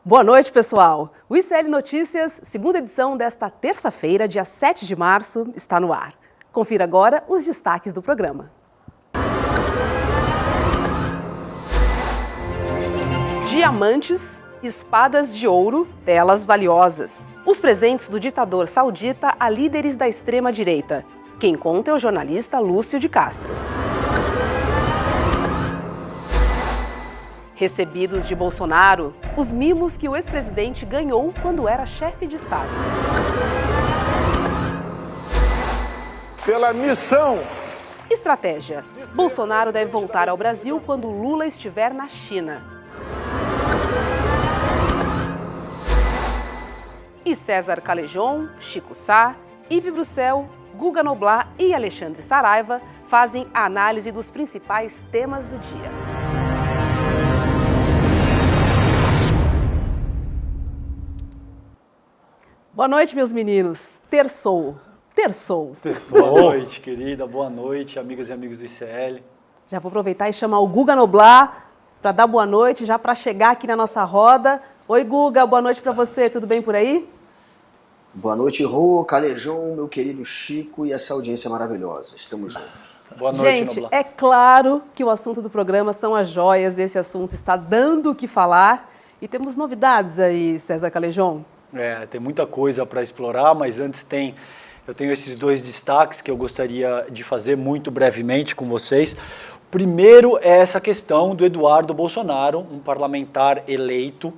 Boa noite, pessoal. O ICL Notícias, segunda edição desta terça-feira, dia 7 de março, está no ar. Confira agora os destaques do programa. Diamantes, espadas de ouro, telas valiosas. Os presentes do ditador saudita a líderes da extrema-direita. Quem conta é o jornalista Lúcio de Castro. Recebidos de Bolsonaro, os mimos que o ex-presidente ganhou quando era chefe de Estado. Pela missão. Estratégia. Bolsonaro deve voltar ao Brasil quando Lula estiver na China. E César Calejon, Chico Sá, Yves Bruxelles, Guga Noblat e Alexandre Saraiva fazem a análise dos principais temas do dia. Boa noite, meus meninos. Terçou. Boa noite, querida. Boa noite, amigas e amigos do ICL. Já vou aproveitar e chamar o Guga Noblat para dar boa noite, já para chegar aqui na nossa roda. Oi, Guga, boa noite para você. Tudo bem por aí? Boa noite, Rô, Calejon, meu querido Chico e essa audiência maravilhosa. Estamos juntos. Boa noite, gente, Noblat. é claro que o assunto do programa são as joias. Esse assunto está dando o que falar. E temos novidades aí, César Calejon. Tem muita coisa para explorar, mas antes eu tenho esses dois destaques que eu gostaria de fazer muito brevemente com vocês. O primeiro é essa questão do Eduardo Bolsonaro, um parlamentar eleito,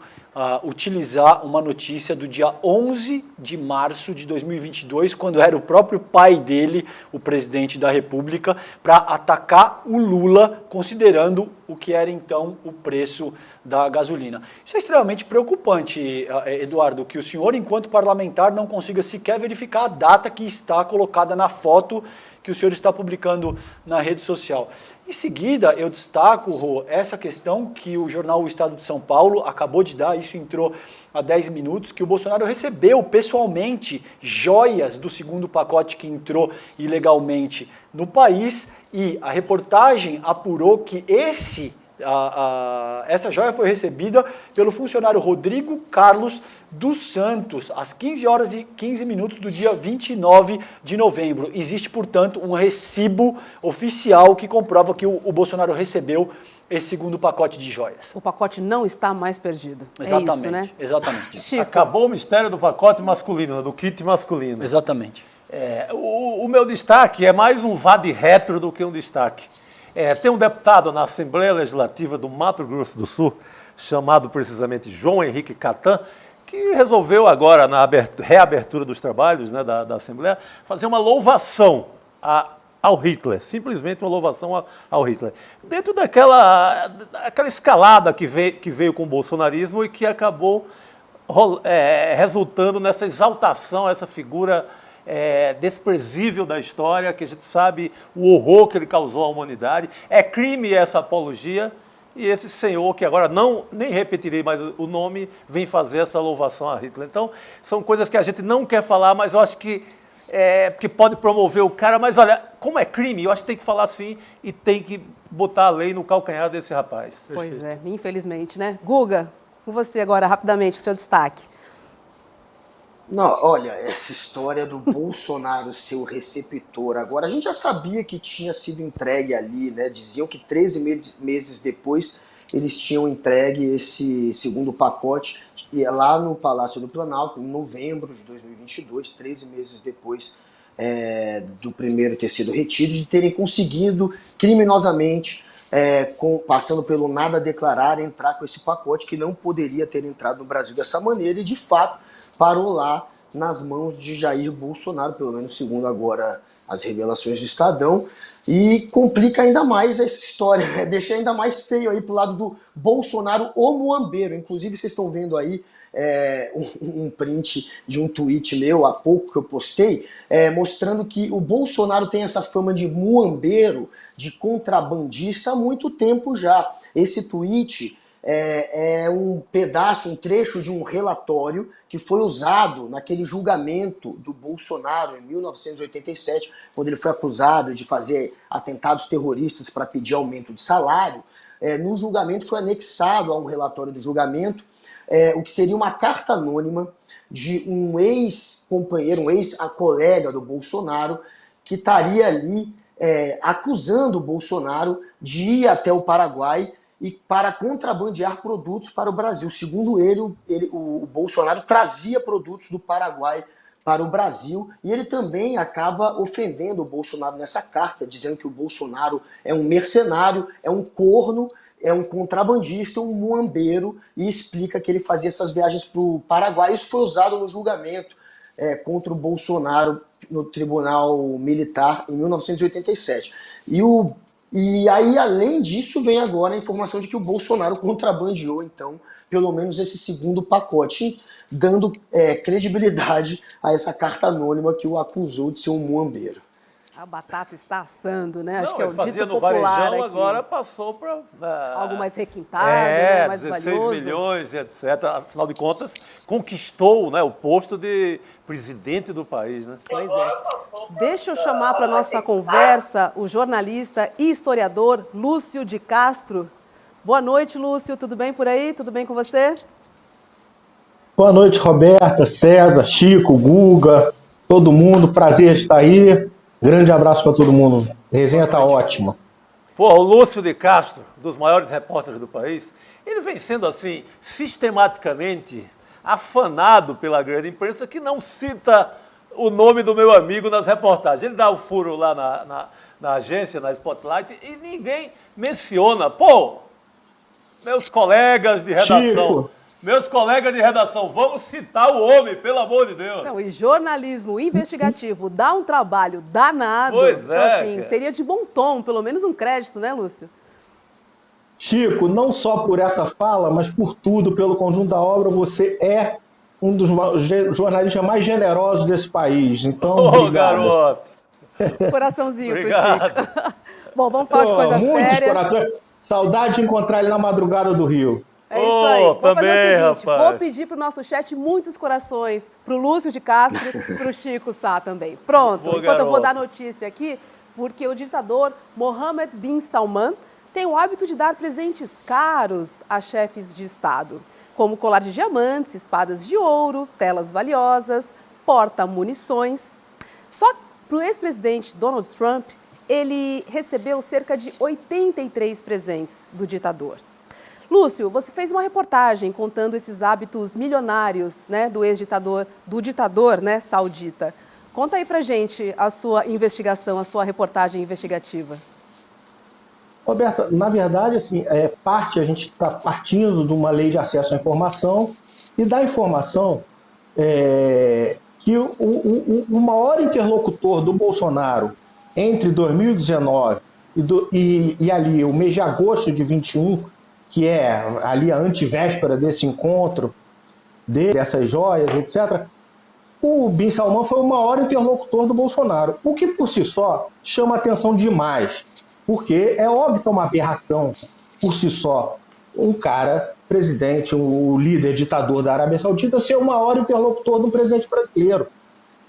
utilizar uma notícia do dia 11 de março de 2022, quando era o próprio pai dele, o presidente da República, para atacar o Lula, considerando o que era então o preço da gasolina. Isso é extremamente preocupante, Eduardo, que o senhor, enquanto parlamentar, não consiga sequer verificar a data que está colocada na foto que o senhor está publicando na rede social. Em seguida, eu destaco, Rô, essa questão que o jornal O Estado de São Paulo acabou de dar, isso entrou há 10 minutos, que o Bolsonaro recebeu pessoalmente joias do segundo pacote que entrou ilegalmente no país, e a reportagem apurou que essa joia foi recebida pelo funcionário Rodrigo Carlos dos Santos, às 15 horas e 15 minutos do dia 29 de novembro. Existe, portanto, um recibo oficial que comprova que o Bolsonaro recebeu esse segundo pacote de joias. O pacote não está mais perdido. Exatamente, é isso, né? Exatamente. Chico. Acabou o mistério do pacote masculino, do kit masculino. Exatamente. O meu destaque é mais um vá de retro do que um destaque. Tem um deputado na Assembleia Legislativa do Mato Grosso do Sul, chamado precisamente João Henrique Catan, que resolveu agora, na reabertura dos trabalhos, né, da Assembleia, fazer uma louvação ao Hitler, simplesmente uma louvação ao Hitler. Dentro daquela escalada que veio com o bolsonarismo e que acabou resultando nessa exaltação, essa figura desprezível da história, que a gente sabe o horror que ele causou à humanidade. É crime essa apologia, e esse senhor, que agora nem repetirei mais o nome, vem fazer essa louvação a Hitler. Então, são coisas que a gente não quer falar, mas eu acho que pode promover o cara. Mas olha, como é crime, eu acho que tem que falar assim e tem que botar a lei no calcanhar desse rapaz. Pois é, infelizmente, né? Guga, com você agora, rapidamente, o seu destaque. Não, olha, essa história do Bolsonaro ser o receptor, agora a gente já sabia que tinha sido entregue ali, né? Diziam que 13 meses depois eles tinham entregue esse segundo pacote lá no Palácio do Planalto, em novembro de 2022, 13 meses depois do primeiro ter sido retido, de terem conseguido criminosamente, passando pelo nada a declarar, entrar com esse pacote que não poderia ter entrado no Brasil dessa maneira, e de fato parou lá nas mãos de Jair Bolsonaro, pelo menos segundo agora as revelações do Estadão, e complica ainda mais essa história, né? Deixa ainda mais feio aí pro lado do Bolsonaro, o muambeiro. Inclusive vocês estão vendo aí um print de um tweet meu há pouco que eu postei, mostrando que o Bolsonaro tem essa fama de muambeiro, de contrabandista há muito tempo já. Esse tweet um pedaço, um trecho de um relatório que foi usado naquele julgamento do Bolsonaro em 1987, quando ele foi acusado de fazer atentados terroristas para pedir aumento de salário. No julgamento foi anexado a um relatório do julgamento o que seria uma carta anônima de um ex-companheiro, um ex-colega do Bolsonaro, que estaria ali acusando o Bolsonaro de ir até o Paraguai e para contrabandear produtos para o Brasil. Segundo ele, o Bolsonaro trazia produtos do Paraguai para o Brasil, e ele também acaba ofendendo o Bolsonaro nessa carta, dizendo que o Bolsonaro é um mercenário, é um corno, é um contrabandista, um muambeiro, e explica que ele fazia essas viagens para o Paraguai. Isso foi usado no julgamento contra o Bolsonaro no Tribunal Militar em 1987. E aí, além disso, vem agora a informação de que o Bolsonaro contrabandeou, então, pelo menos esse segundo pacote, dando credibilidade a essa carta anônima que o acusou de ser um muambeiro. A batata está assando, né? Não, Acho que é o fazia dito no popular varejão, aqui. agora passou para... Algo mais requintado, né? Mais 16 valioso. milhões, etc. Afinal de contas, conquistou, né, o posto de presidente do país, né? Pois é. Deixa eu chamar para nossa conversa o jornalista e historiador Lúcio de Castro. Boa noite, Lúcio. Tudo bem por aí? Tudo bem com você? Boa noite, Roberta, César, Chico, Guga, todo mundo. Prazer estar aí. Grande abraço para todo mundo. A resenha tá ótima. Pô, o Lúcio de Castro, dos maiores repórteres do país, ele vem sendo, assim, sistematicamente afanado pela grande imprensa que não cita o nome do meu amigo nas reportagens. Ele dá o furo lá na agência, na Spotlight, e ninguém menciona. Pô, meus colegas de redação... Chico. Meus colegas de redação, vamos citar o homem, pelo amor de Deus. Não, e jornalismo investigativo dá um trabalho danado. Pois Então, é, assim, cara. seria de bom tom, pelo menos um crédito, né, Lúcio? Chico, não só por essa fala, mas por tudo, pelo conjunto da obra, você é um dos jornalistas mais generosos desse país. Então, Ô, obrigado. garoto. Coraçãozinho pro Obrigado. Chico. Bom, vamos falar de coisa Muitos séria. corações. Saudade de encontrar ele na madrugada do Rio. É isso aí. Vou fazer o também, seguinte, rapaz. vou pedir pro nosso chat muitos corações pro Lúcio de Castro, pro Chico Sá também. Pronto, Boa, enquanto eu vou garoto. dar notícia aqui, porque o ditador Mohammed bin Salman tem o hábito de dar presentes caros a chefes de Estado, como colar de diamantes, espadas de ouro, telas valiosas, porta-munições. Só para o ex-presidente Donald Trump, ele recebeu cerca de 83 presentes do ditador. Lúcio, você fez uma reportagem contando esses hábitos milionários, né, do ex-ditador, né, saudita. Conta aí pra gente a sua investigação, a sua reportagem investigativa. Roberta, na verdade, assim, a gente está partindo de uma lei de acesso à informação e da informação que o maior interlocutor do Bolsonaro entre 2019 e ali o mês de agosto de 21, que é ali a antivéspera desse encontro, dessas joias, etc., o Bin Salman foi o maior interlocutor do Bolsonaro, o que por si só chama atenção demais, porque é óbvio que é uma aberração por si só um cara, presidente, o líder ditador da Arábia Saudita, ser o maior interlocutor do presidente brasileiro.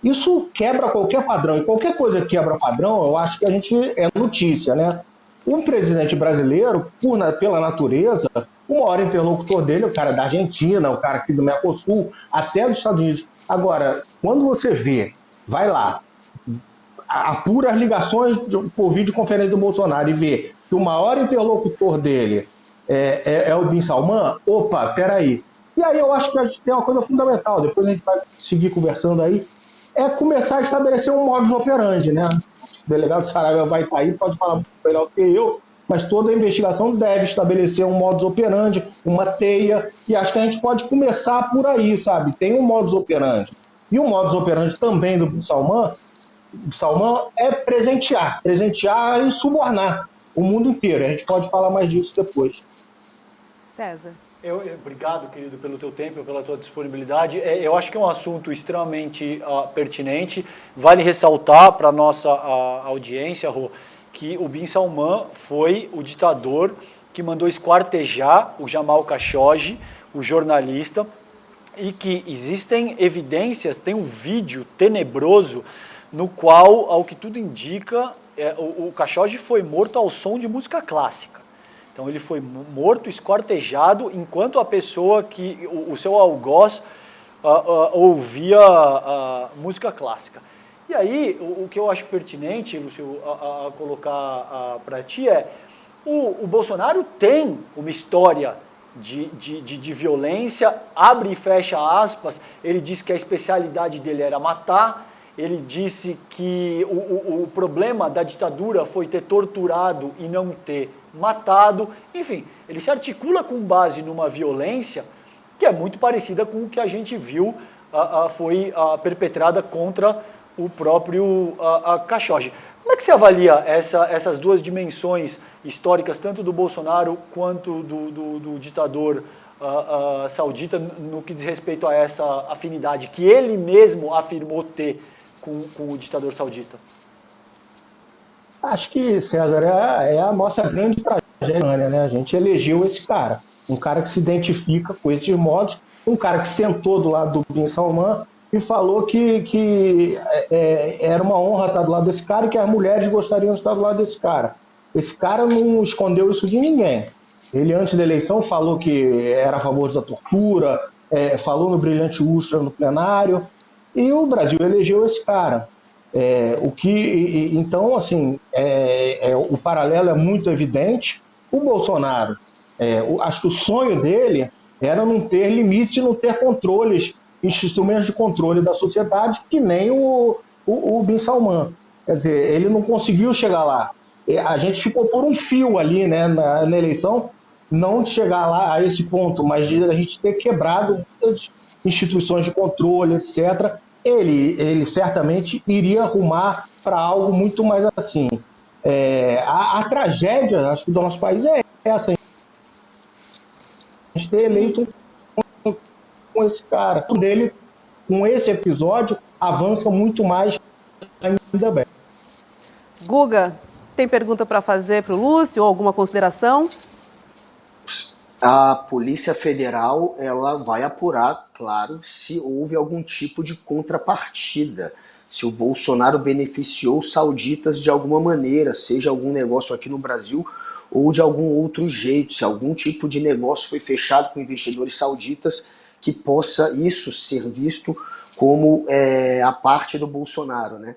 Isso quebra qualquer padrão, e qualquer coisa que quebra padrão, eu acho que a gente é notícia, né? Um presidente brasileiro, pela natureza, o maior interlocutor dele é o cara da Argentina, o cara aqui do Mercosul, até dos Estados Unidos. Agora, quando você vê, vai lá, apura as ligações por videoconferência do Bolsonaro e vê que o maior interlocutor dele é o Bin Salman, opa, peraí. E aí eu acho que a gente tem uma coisa fundamental, depois a gente vai seguir conversando aí, é começar a estabelecer um modus operandi, né? O delegado Saraiva vai estar aí, pode falar muito melhor que eu, mas toda a investigação deve estabelecer um modus operandi, uma teia, e acho que a gente pode começar por aí, sabe? Tem um modus operandi. E o modus operandi também do Salman é presentear e subornar o mundo inteiro. A gente pode falar mais disso depois. César. Obrigado, querido, pelo teu tempo, pela tua disponibilidade. Eu acho que é um assunto extremamente pertinente. Vale ressaltar para a nossa audiência, Rô, que o Bin Salman foi o ditador que mandou esquartejar o Jamal Khashoggi, o jornalista, e que existem evidências, tem um vídeo tenebroso no qual, ao que tudo indica, o Khashoggi foi morto ao som de música clássica. Então ele foi morto, esquartejado, enquanto a pessoa que, o seu algoz, ouvia música clássica. E aí, o que eu acho pertinente, Lúcio, a colocar para ti é, o Bolsonaro tem uma história de violência, abre e fecha aspas, ele disse que a especialidade dele era matar, ele disse que o problema da ditadura foi ter torturado e não ter matado, enfim, ele se articula com base numa violência que é muito parecida com o que a gente viu foi perpetrada contra o próprio Khashoggi. Como é que você avalia essas duas dimensões históricas, tanto do Bolsonaro quanto do ditador saudita, no que diz respeito a essa afinidade que ele mesmo afirmou ter com o ditador saudita? Acho que, César, é a nossa grande tragédia, né? A gente elegeu esse cara, um cara que se identifica com esses modos, um cara que sentou do lado do Bin Salman e falou que era uma honra estar do lado desse cara e que as mulheres gostariam de estar do lado desse cara. Esse cara não escondeu isso de ninguém. Ele, antes da eleição, falou que era a favor da tortura, falou no Brilhante Ustra no plenário, e o Brasil elegeu esse cara. Então, assim, o paralelo é muito evidente. O Bolsonaro, acho que o sonho dele era não ter limites, não ter controles, instrumentos de controle da sociedade, que nem o Bin Salman. Quer dizer, ele não conseguiu chegar lá. A gente ficou por um fio ali, né, na eleição, não de chegar lá a esse ponto, mas de a gente ter quebrado muitas instituições de controle, etc. Ele certamente iria arrumar para algo muito mais assim. A tragédia, acho que do nosso país é essa. A gente ter eleito com esse cara. Dele, com esse episódio, avança muito mais, ainda bem. Guga, tem pergunta para fazer para o Lúcio ou alguma consideração? A Polícia Federal ela vai apurar, claro, se houve algum tipo de contrapartida, se o Bolsonaro beneficiou os sauditas de alguma maneira, seja algum negócio aqui no Brasil ou de algum outro jeito, se algum tipo de negócio foi fechado com investidores sauditas que possa isso ser visto como a parte do Bolsonaro, né?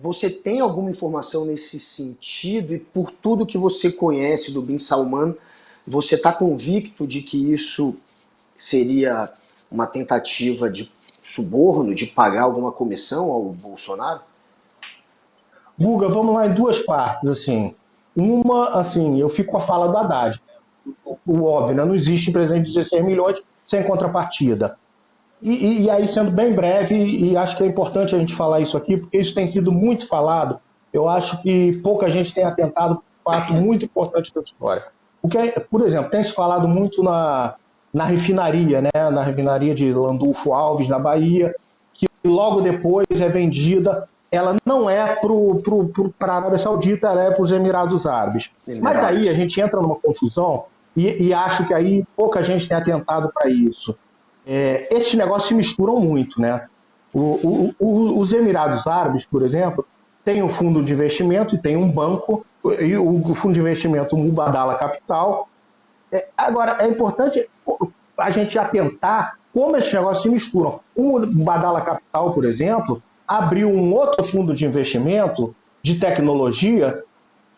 Você tem alguma informação nesse sentido e por tudo que você conhece do Bin Salman, você está convicto de que isso seria uma tentativa de suborno, de pagar alguma comissão ao Bolsonaro? Guga, vamos lá em duas partes, assim. Uma, assim, eu fico com a fala do Haddad. O óbvio, né? Não existe presente de 16 milhões sem contrapartida. E aí, sendo bem breve, e acho que é importante a gente falar isso aqui, porque isso tem sido muito falado, eu acho que pouca gente tem atentado para um fato muito importante da história. Por exemplo, tem se falado muito na refinaria, né? Na refinaria de Landulfo Alves, na Bahia, que logo depois é vendida. Ela não é para a Arábia Saudita, ela é para os Emirados Árabes. Mas aí a gente entra numa confusão e acho que aí pouca gente tem atentado para isso. Esses negócios se misturam muito, né? Os Emirados Árabes, por exemplo, tem um fundo de investimento e tem um banco, e o fundo de investimento Mubadala Capital. Agora, é importante a gente atentar como esses negócios se misturam. O Mubadala Capital, por exemplo, abriu um outro fundo de investimento de tecnologia,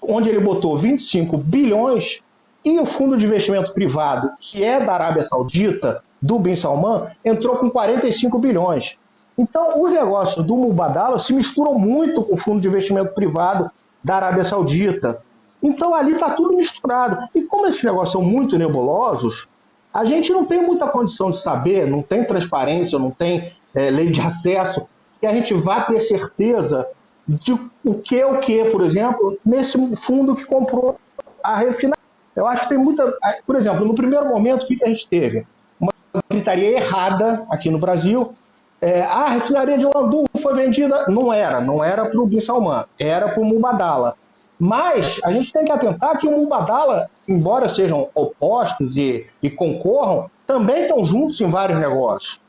onde ele botou 25 bilhões, e o fundo de investimento privado, que é da Arábia Saudita, do Bin Salman, entrou com 45 bilhões. Então, os negócios do Mubadala se misturam muito com o fundo de investimento privado da Arábia Saudita. Então, ali está tudo misturado. E como esses negócios são muito nebulosos, a gente não tem muita condição de saber, não tem transparência, não tem lei de acesso, que a gente vá ter certeza de o que, por exemplo, nesse fundo que comprou a refinaria. Eu acho que tem muita... Por exemplo, no primeiro momento, o que a gente teve? Uma gritaria errada aqui no Brasil. A refinaria de Landulfo foi vendida. Não era para o Bin Salman, era para o Mubadala. Mas a gente tem que atentar que o Mubadala, embora sejam opostos e concorram, também estão juntos em vários negócios.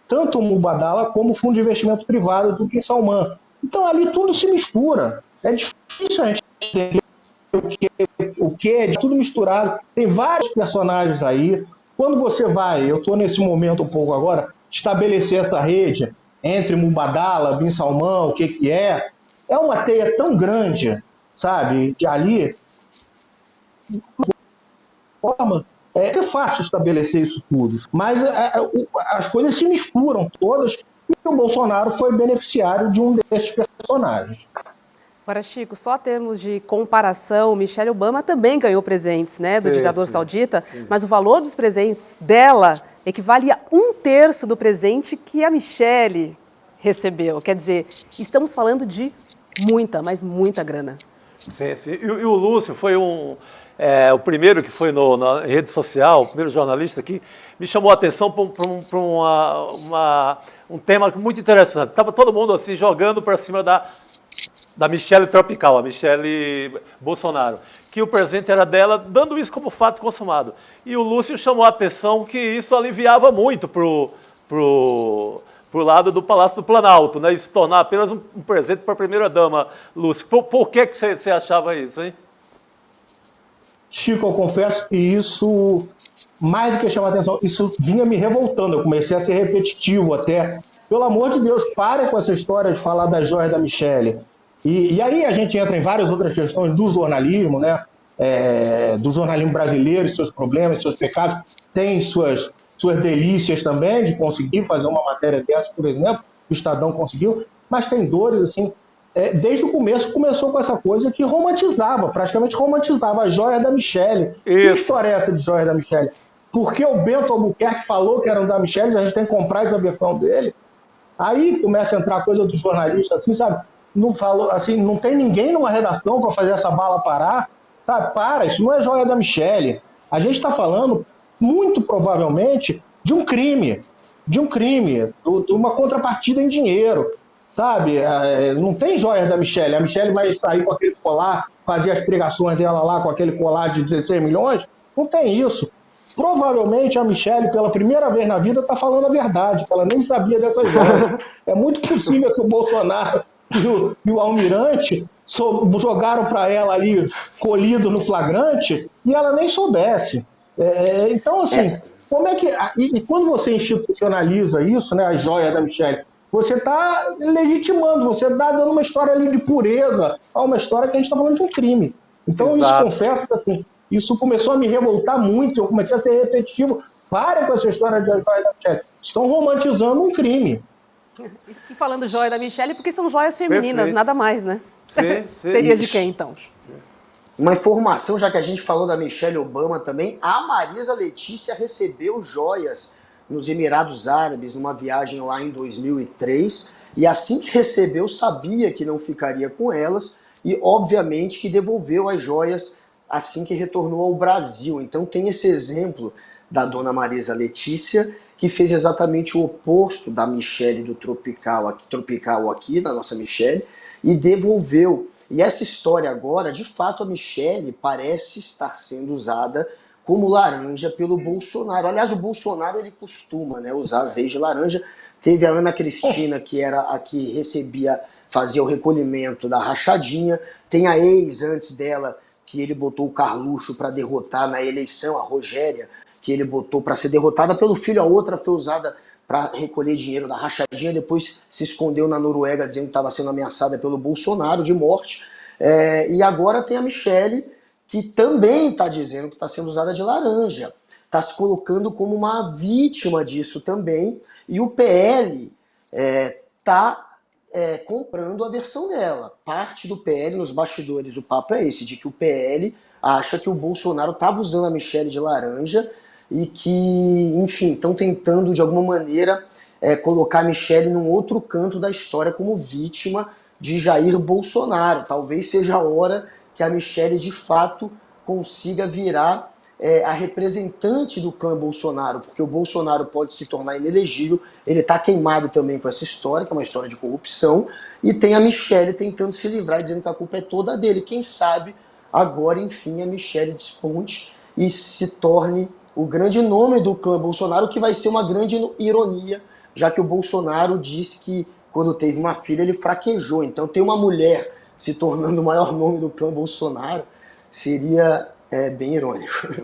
Tanto o Mubadala como o fundo de investimento privado do Bin Salman. Então ali tudo se mistura. É difícil a gente entender o que, é tudo misturado. Tem vários personagens aí. Quando você vai, eu estou nesse momento um pouco agora, estabelecer essa rede entre Mubadala, Bin Salman, o que é uma teia tão grande, sabe, de ali, forma, é fácil estabelecer isso tudo, mas as coisas se misturam todas e o Bolsonaro foi beneficiário de um desses personagens. Agora, Chico, só termos de comparação, Michelle Obama também ganhou presentes, né, do ditador saudita, mas o valor dos presentes dela equivale a 1/3 do presente que a Michelle recebeu. Quer dizer, estamos falando de muita, mas muita grana. Sim, sim. E o Lúcio foi o primeiro que foi na rede social, o primeiro jornalista que me chamou a atenção para um tema muito interessante. Estava todo mundo assim jogando para cima da Michelle Tropical, a Michelle Bolsonaro, que o presente era dela, dando isso como fato consumado. E o Lúcio chamou a atenção que isso aliviava muito pro lado do Palácio do Planalto, né? E se tornar apenas um presente para a primeira-dama, Lúcio. Por que você achava isso, hein? Chico, eu confesso que isso, mais do que chamar atenção, isso vinha me revoltando. Eu comecei a ser repetitivo até. Pelo amor de Deus, pare com essa história de falar das joias da Michelle. E aí a gente entra em várias outras questões do jornalismo, né? Do jornalismo brasileiro, seus problemas, seus pecados. Tem suas delícias também de conseguir fazer uma matéria dessa, por exemplo, o Estadão conseguiu, mas tem dores, assim, desde o começo começou com essa coisa que praticamente romantizava a joia da Michelle. Isso. Que história é essa de joia da Michelle? Porque o Bento Albuquerque falou que eram da Michelle, a gente tem que comprar essa versão dele. Aí começa a entrar a coisa do jornalista, assim, sabe? Não falou, assim, não tem ninguém numa redação para fazer essa bala parar. Sabe? Para, isso não é joia da Michelle. A gente está falando, muito provavelmente, de um crime, de uma contrapartida em dinheiro. Sabe, não tem joias da Michelle. A Michelle vai sair com aquele colar, fazer as pregações dela lá com aquele colar de 16 milhões? Não tem isso. Provavelmente a Michelle, pela primeira vez na vida, está falando a verdade, que ela nem sabia dessas joias. É muito possível que o Bolsonaro e o Almirante jogaram para ela ali, colhido no flagrante, e ela nem soubesse. Então, assim, como é que... E quando você institucionaliza isso, né, a joia da Michelle, você está legitimando, você está dando uma história ali de pureza a uma história que a gente está falando de um crime. Então, Exato. Isso, confesso que assim, isso começou a me revoltar muito, eu comecei a ser repetitivo. Parem com essa história de joia da Michelle. Estão romantizando um crime. E falando joia da Michelle, porque são joias femininas, Perfeito. Nada mais, né? Sim. Seria de quem, então? Uma informação, já que a gente falou da Michelle Obama também, a Marisa Letícia recebeu joias nos Emirados Árabes, numa viagem lá em 2003, e assim que recebeu, sabia que não ficaria com elas, e obviamente que devolveu as joias assim que retornou ao Brasil. Então tem esse exemplo da dona Marisa Letícia, que fez exatamente o oposto da Michelle do Tropical aqui, da nossa Michelle, e devolveu. E essa história agora, de fato, a Michelle parece estar sendo usada como laranja pelo Bolsonaro. Aliás, o Bolsonaro ele costuma, né, usar azeite de laranja. Teve a Ana Cristina, que era a que fazia o recolhimento da rachadinha. Tem a ex antes dela, que ele botou o Carluxo para derrotar na eleição, a Rogéria, que ele botou para ser derrotada pelo filho. A outra foi usada para recolher dinheiro da rachadinha, depois se escondeu na Noruega dizendo que estava sendo ameaçada pelo Bolsonaro de morte. E agora tem a Michelle, que também está dizendo que está sendo usada de laranja. Está se colocando como uma vítima disso também. E o PL está comprando a versão dela. Parte do PL, nos bastidores, o papo é esse, de que o PL acha que o Bolsonaro estava usando a Michelle de laranja e que, enfim, estão tentando, de alguma maneira, colocar a Michelle num outro canto da história como vítima de Jair Bolsonaro. Talvez seja a hora que a Michelle, de fato, consiga virar a representante do clã Bolsonaro, porque o Bolsonaro pode se tornar inelegível, ele está queimado também com essa história, que é uma história de corrupção, e tem a Michelle tentando se livrar, dizendo que a culpa é toda dele. Quem sabe agora, enfim, a Michelle desponte e se torne o grande nome do clã Bolsonaro, que vai ser uma grande ironia, já que o Bolsonaro disse que quando teve uma filha ele fraquejou. Então tem uma mulher se tornando o maior nome do clã Bolsonaro, seria bem irônico.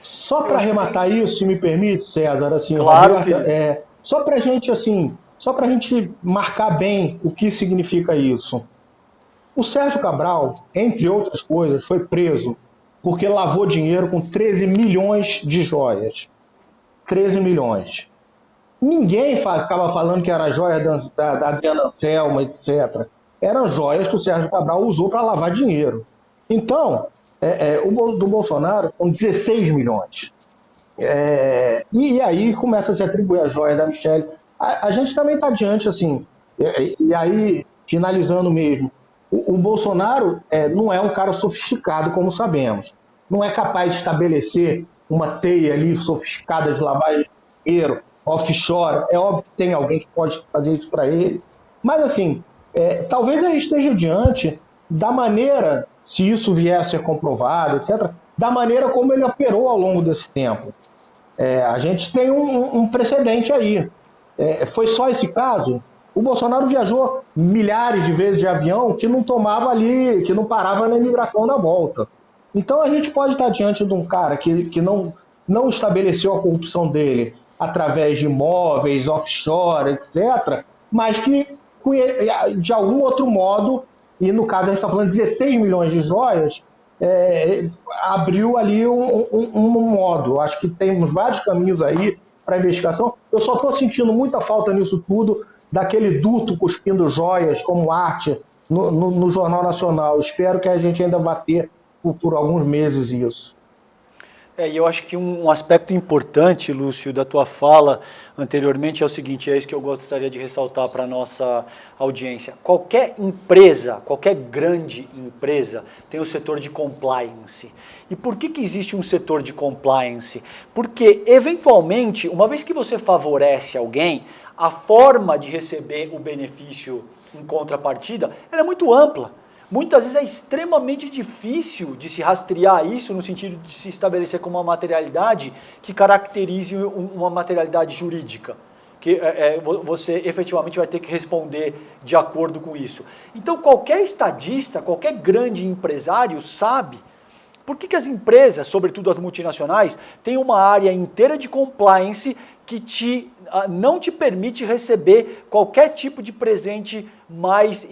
Só para arrematar isso, se me permite, César, assim, Claro, Roberta, querido. só para a gente marcar bem o que significa isso. O Sérgio Cabral, entre outras coisas, foi preso porque lavou dinheiro com 13 milhões de joias. 13 milhões. Ninguém ficava falando que era joia da Adriana Anselmo, etc. Eram joias que o Sérgio Cabral usou para lavar dinheiro. Então, o do Bolsonaro com 16 milhões. E aí começa a se atribuir a joia da Michelle. A gente também está diante, assim, e aí, finalizando mesmo, o Bolsonaro não é um cara sofisticado, como sabemos. Não é capaz de estabelecer uma teia ali sofisticada de lavagem de dinheiro, offshore. É óbvio que tem alguém que pode fazer isso para ele. Mas, assim, talvez ele esteja diante da maneira, se isso vier a ser comprovado, etc., da maneira como ele operou ao longo desse tempo. A gente tem um precedente aí. Foi só esse caso? O Bolsonaro viajou milhares de vezes de avião que não tomava ali, que não parava na imigração na volta. Então a gente pode estar diante de um cara que não estabeleceu a corrupção dele através de imóveis, offshore, etc., mas que de algum outro modo, e no caso a gente está falando de 16 milhões de joias, abriu ali um modo. Acho que temos vários caminhos aí para investigação. Eu só estou sentindo muita falta nisso tudo daquele duto cuspindo joias como arte no Jornal Nacional. Espero que a gente ainda vá ter por alguns meses isso. E eu acho que um aspecto importante, Lúcio, da tua fala anteriormente é o seguinte, é isso que eu gostaria de ressaltar para a nossa audiência. Qualquer empresa, qualquer grande empresa tem o setor de compliance. E por que existe um setor de compliance? Porque, eventualmente, uma vez que você favorece alguém, a forma de receber o benefício em contrapartida ela é muito ampla. Muitas vezes é extremamente difícil de se rastrear isso no sentido de se estabelecer como uma materialidade que caracterize uma materialidade jurídica, que você efetivamente vai ter que responder de acordo com isso. Então qualquer estadista, qualquer grande empresário sabe por que as empresas, sobretudo as multinacionais, têm uma área inteira de compliance que não te permite receber qualquer tipo de presente mais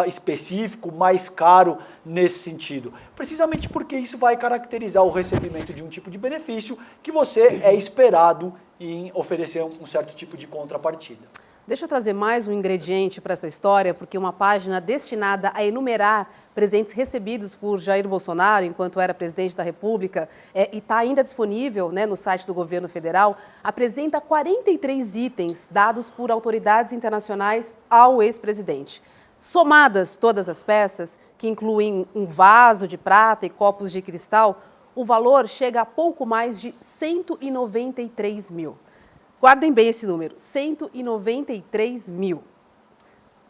específico, mais caro nesse sentido. Precisamente porque isso vai caracterizar o recebimento de um tipo de benefício que você é esperado em oferecer um certo tipo de contrapartida. Deixa eu trazer mais um ingrediente para essa história, porque uma página destinada a enumerar presentes recebidos por Jair Bolsonaro enquanto era presidente da República e está ainda disponível, né, no site do governo federal, apresenta 43 itens dados por autoridades internacionais ao ex-presidente. Somadas todas as peças, que incluem um vaso de prata e copos de cristal, o valor chega a pouco mais de 193 mil. Guardem bem esse número, 193 mil.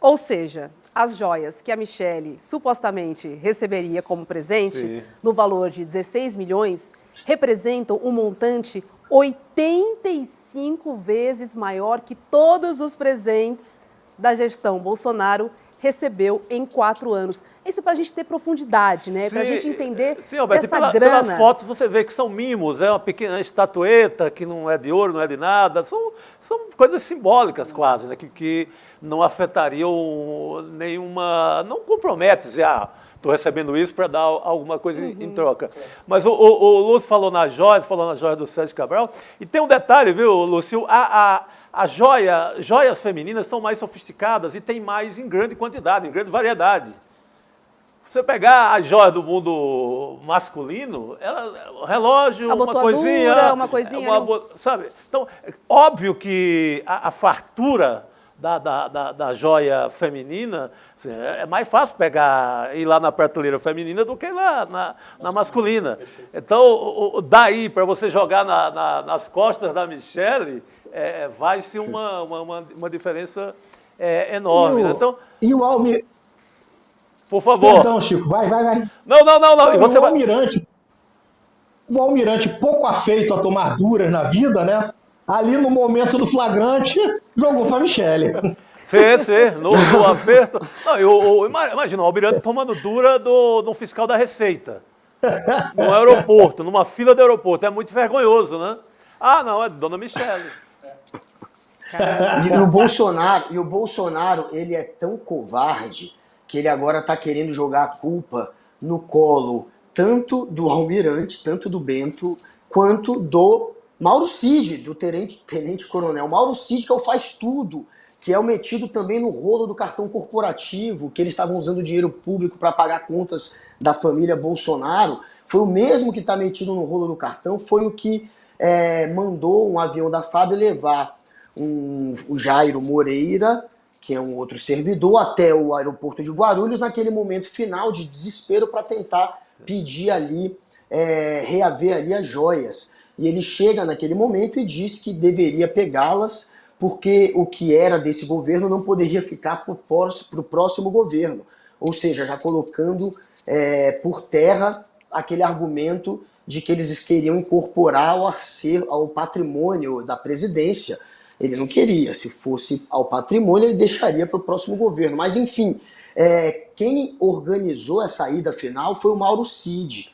Ou seja, as joias que a Michelle supostamente receberia como presente, sim, no valor de 16 milhões, representam um montante 85 vezes maior que todos os presentes da gestão Bolsonaro recebeu em 4 anos. Isso para a gente ter profundidade, né? Para a gente entender Alberto, essa grana. Pelas fotos você vê que são mimos, é uma pequena estatueta que não é de ouro, não é de nada, são coisas simbólicas quase, né? Que não afetariam nenhuma, não compromete, estou recebendo isso para dar alguma coisa em troca. Mas o Lúcio falou na joia do Sérgio Cabral, e tem um detalhe, viu, Lúcio, joias femininas são mais sofisticadas e tem mais em grande quantidade, em grande variedade. Você pegar a joia do mundo masculino, relógio, uma coisinha, sabe? Então, óbvio que a fartura da joia feminina, assim, é mais fácil ir lá na prateleira feminina do que lá na masculina. Então, daí para você jogar nas costas da Michelle, vai ser uma diferença enorme. E o Almir... Por favor. Perdão, Chico, vai. Não. E você o Almirante, pouco afeito a tomar duras na vida, né? Ali no momento do flagrante, jogou para Michelle. Sim, no aperto. Não, imagina, o Almirante tomando dura do fiscal da Receita. no aeroporto, numa fila do aeroporto. É muito vergonhoso, né? Ah, não, é Dona Michele. E o Bolsonaro, ele é tão covarde que ele agora está querendo jogar a culpa no colo tanto do Almirante, tanto do Bento, quanto do Mauro Cid, do tenente-coronel. Mauro Cid, que é o faz tudo, que é o metido também no rolo do cartão corporativo, que eles estavam usando dinheiro público para pagar contas da família Bolsonaro. Foi o mesmo que está metido no rolo do cartão, foi o que mandou um avião da FAB levar o Jairo Moreira, que é um outro servidor, até o aeroporto de Guarulhos, naquele momento final de desespero para tentar pedir ali, reaver ali as joias. E ele chega naquele momento e diz que deveria pegá-las porque o que era desse governo não poderia ficar para o próximo governo. Ou seja, já colocando por terra aquele argumento de que eles queriam incorporar ao patrimônio da presidência. Ele não queria. Se fosse ao patrimônio, ele deixaria para o próximo governo. Mas, enfim, quem organizou essa ida final foi o Mauro Cid.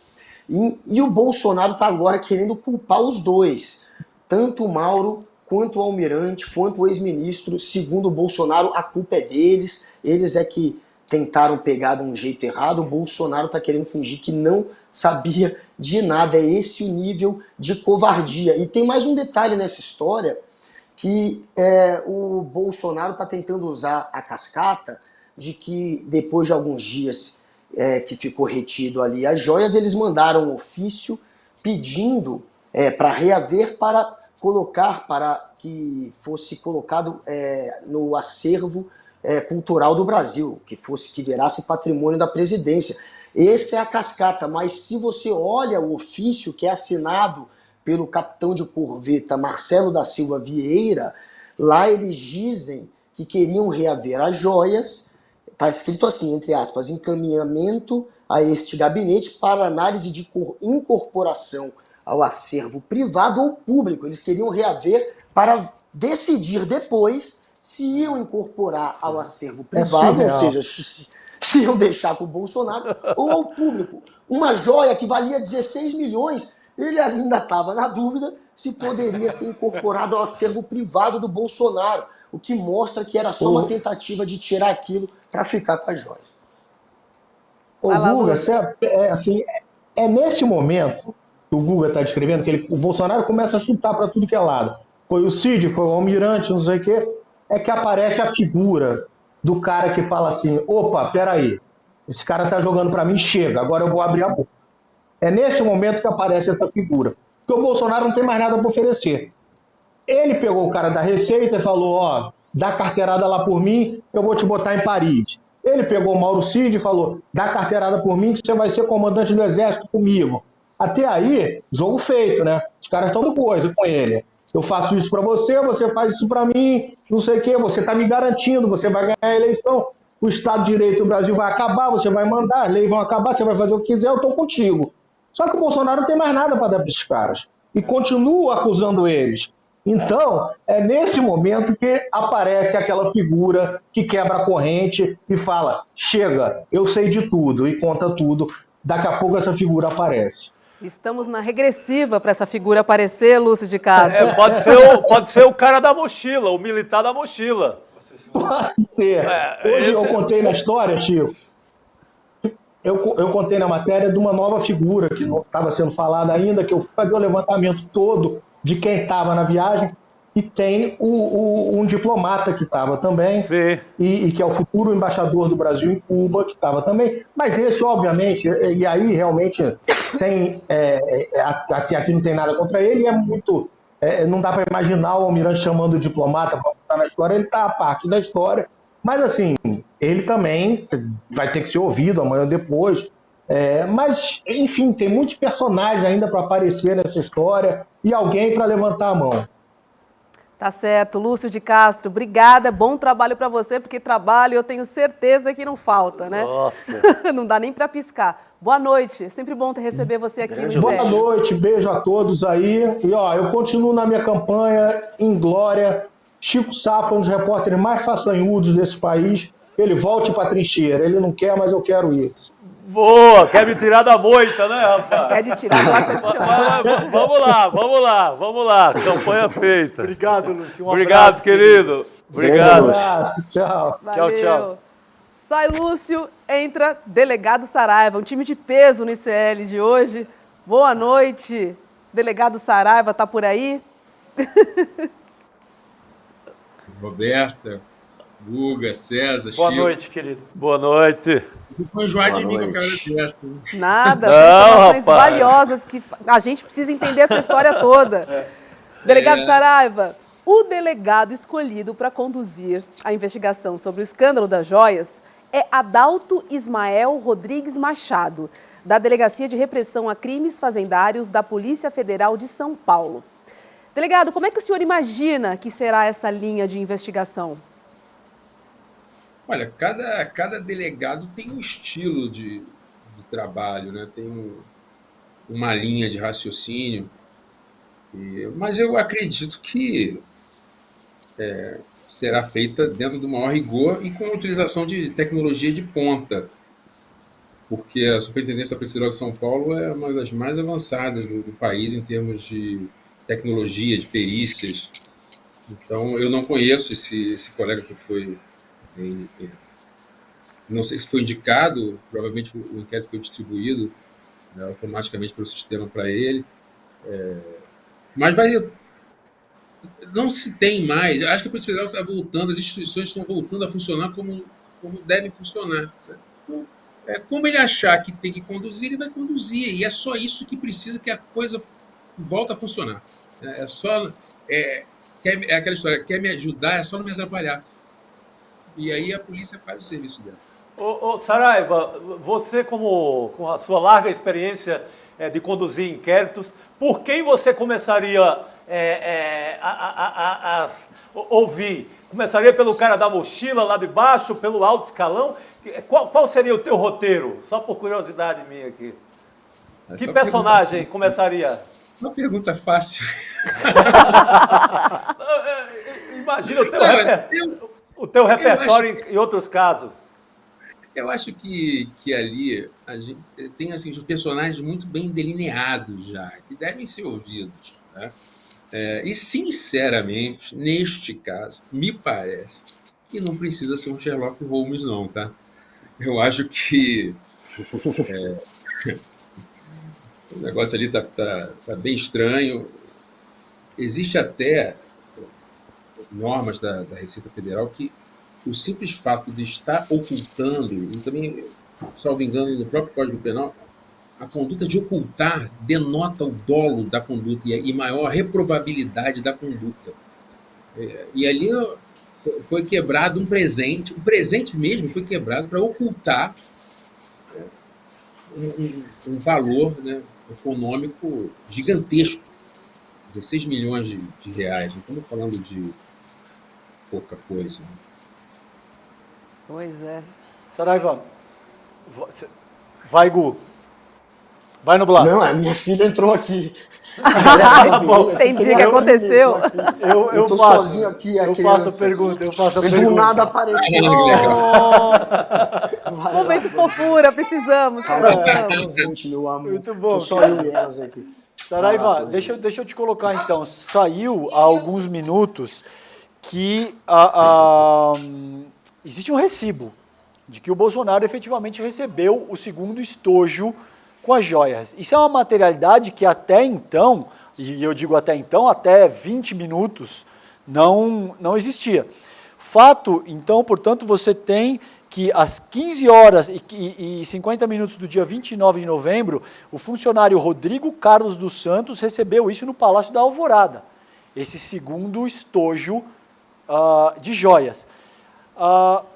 E o Bolsonaro está agora querendo culpar os dois. Tanto o Mauro, quanto o Almirante, quanto o ex-ministro. Segundo o Bolsonaro, a culpa é deles. Eles é que tentaram pegar de um jeito errado. O Bolsonaro está querendo fingir que não sabia de nada. É esse o nível de covardia. E tem mais um detalhe nessa história, que o Bolsonaro está tentando usar a cascata de que depois de alguns dias que ficou retido ali as joias, eles mandaram um ofício pedindo para reaver, para que fosse colocado no acervo cultural do Brasil, que virasse patrimônio da presidência. Essa é a cascata, mas se você olha o ofício que é assinado pelo capitão de corveta Marcelo da Silva Vieira, lá eles dizem que queriam reaver as joias. Está escrito assim, entre aspas, encaminhamento a este gabinete para análise de incorporação ao acervo privado ou público. Eles queriam reaver para decidir depois se iam incorporar ao acervo privado, ou seja, se iam deixar com o Bolsonaro, ou ao público. Uma joia que valia 16 milhões, ele ainda estava na dúvida se poderia ser incorporado ao acervo privado do Bolsonaro, o que mostra que era só uma tentativa de tirar aquilo para ficar com as joias. O Guga, é nesse momento que o Guga está descrevendo que o Bolsonaro começa a chutar para tudo que é lado. Foi o Cid, foi o Almirante, não sei o quê. É que aparece a figura do cara que fala assim, opa, peraí, esse cara tá jogando para mim, chega, agora eu vou abrir a boca. É nesse momento que aparece essa figura. Porque o Bolsonaro não tem mais nada para oferecer. Ele pegou o cara da Receita e falou, ó, dá carteirada lá por mim, eu vou te botar em Paris. Ele pegou o Mauro Cid e falou, dá carteirada por mim que você vai ser comandante do exército comigo. Até aí, jogo feito, né? Os caras estão de coisa com ele. Eu faço isso para você, você faz isso para mim, não sei o quê, você está me garantindo, você vai ganhar a eleição, o Estado de Direito do Brasil vai acabar, você vai mandar, as leis vão acabar, você vai fazer o que quiser, eu estou contigo. Só que o Bolsonaro não tem mais nada para dar para esses caras. E continua acusando eles. Então, é nesse momento que aparece aquela figura que quebra a corrente e fala, chega, eu sei de tudo, e conta tudo. Daqui a pouco essa figura aparece. Estamos na regressiva para essa figura aparecer, Lúcio de Castro. Pode ser o cara da mochila, o militar da mochila. Pode ser. Hoje eu contei na história, Chico, eu contei na matéria de uma nova figura que não estava sendo falada ainda, que eu fui fazer o levantamento todo de quem estava na viagem, e tem um diplomata que estava também, e que é o futuro embaixador do Brasil em Cuba, que estava também. Mas esse, obviamente, e aí realmente, aqui não tem nada contra ele, é muito... não dá para imaginar o Almirante chamando o diplomata para estar na história, ele está a parte da história. Mas, assim, ele também vai ter que ser ouvido amanhã ou depois. Mas, enfim, tem muitos personagens ainda para aparecer nessa história e alguém para levantar a mão. Tá certo. Lúcio de Castro, obrigada. Bom trabalho para você, porque trabalho eu tenho certeza que não falta, né? Nossa. Não dá nem para piscar. Boa noite. É sempre bom receber você aqui no Boa noite, beijo a todos aí. E, ó, eu continuo na minha campanha em glória. Chico Safra, um dos repórteres mais façanhudos desse país. Ele volte para a trincheira. Ele não quer, mas eu quero isso. Boa, quer me tirar da moita, né, rapaz? Quer de tirar do ar-condicionado. Vamos lá, campanha feita. Obrigado, Lúcio. Um Obrigado, abraço, querido. Obrigado. Um abraço, tchau. Tchau, tchau. Sai Lúcio, entra Delegado Saraiva, um time de peso no ICL de hoje. Boa noite, Delegado Saraiva, tá por aí? Roberta, Guga, César, Boa Chico. noite, querido. Boa noite. Não foi enjoar de Boa mim com a cara noite. dessa. Né? Nada, Não, são informações rapaz. valiosas que a gente precisa entender essa história toda. Delegado Saraiva, o delegado escolhido para conduzir a investigação sobre o escândalo das joias é Adalto Ismael Rodrigues Machado, da Delegacia de Repressão a Crimes Fazendários da Polícia Federal de São Paulo. Delegado, como é que o senhor imagina que será essa linha de investigação? Olha, cada delegado tem um estilo de trabalho, né? Tem uma linha de raciocínio. Mas eu acredito que será feita dentro do maior rigor e com a utilização de tecnologia de ponta, porque a Superintendência da Polícia Federal de São Paulo é uma das mais avançadas do país em termos de tecnologia, de perícias. Então, eu não conheço esse colega que foi... Não sei se foi indicado, provavelmente o inquérito foi distribuído, né, automaticamente pelo sistema para ele. Mas não se tem mais. Acho que a Polícia Federal está voltando, as instituições estão voltando a funcionar como devem funcionar. Então, como ele achar que tem que conduzir, ele vai conduzir. E é só isso que precisa que a coisa volte a funcionar. É aquela história, quer me ajudar, é só não me atrapalhar. E aí a polícia faz o serviço dela. Ô, Saraiva, você com a sua larga experiência de conduzir inquéritos, por quem você começaria a ouvir? Começaria pelo cara da mochila lá de baixo, pelo alto escalão? Qual seria o teu roteiro? Só por curiosidade minha aqui. Que personagem começaria? Uma pergunta fácil. Imagina o Não, teu repertório em outros casos. Eu acho que ali a gente tem assim, os personagens muito bem delineados já, que devem ser ouvidos. Né? E, sinceramente, neste caso, me parece que não precisa ser um Sherlock Holmes, não, tá? Eu acho que o negócio ali tá bem estranho. Existe até normas da Receita Federal que o simples fato de estar ocultando, e também, salvo engano, no próprio Código Penal, a conduta de ocultar denota o dolo da conduta e maior reprovabilidade da conduta. E ali foi quebrado um presente, o presente mesmo foi quebrado para ocultar um valor, né, econômico gigantesco, 16 milhões de reais. Não estamos falando de pouca coisa. Né? Pois é. Saraiva, vai, Gu. Vai nublar. Não, a minha filha entrou aqui. Entendi o que aconteceu. Eu tô faço, sozinho aqui, eu criança. faço a pergunta, eu faço a Do pergunta. nada apareceu. Vai, Momento vai. fofura, precisamos. Gente, meu amor. Muito bom. Tô só eu e elas aqui. Saraiva, deixa eu te colocar então. Saiu há alguns minutos que existe um recibo de que o Bolsonaro efetivamente recebeu o segundo estojo com as joias. Isso é uma materialidade que até então, e eu digo até então, até 20 minutos, não existia. Fato, então, portanto, você tem que às 15 horas e 50 minutos do dia 29 de novembro, o funcionário Rodrigo Carlos dos Santos recebeu isso no Palácio da Alvorada, esse segundo estojo de joias.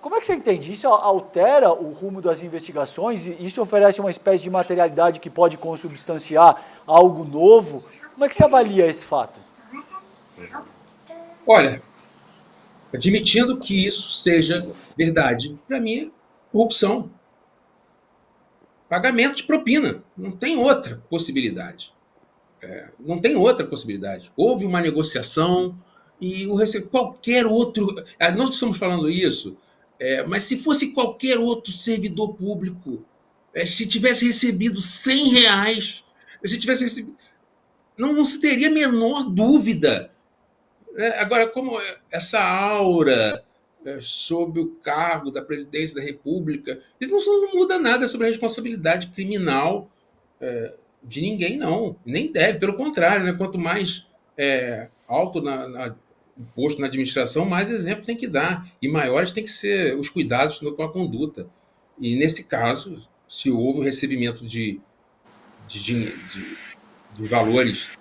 Como é que você entende? Isso altera o rumo das investigações? Isso oferece uma espécie de materialidade que pode consubstanciar algo novo? Como é que você avalia esse fato? Olha, admitindo que isso seja verdade, para mim é corrupção. Pagamento de propina. Não tem outra possibilidade. Não tem outra possibilidade. Houve uma negociação e qualquer outro... Nós estamos falando isso, mas se fosse qualquer outro servidor público, Se tivesse recebido R$100, se tivesse recebido, não se teria a menor dúvida. Agora, como essa aura sob o cargo da presidência da República, isso não muda nada sobre a responsabilidade criminal de ninguém, não. Nem deve, pelo contrário, né? Quanto mais alto o posto na administração, mais exemplo tem que dar. E maiores têm que ser os cuidados com a conduta. E, nesse caso, se houve o recebimento de valores,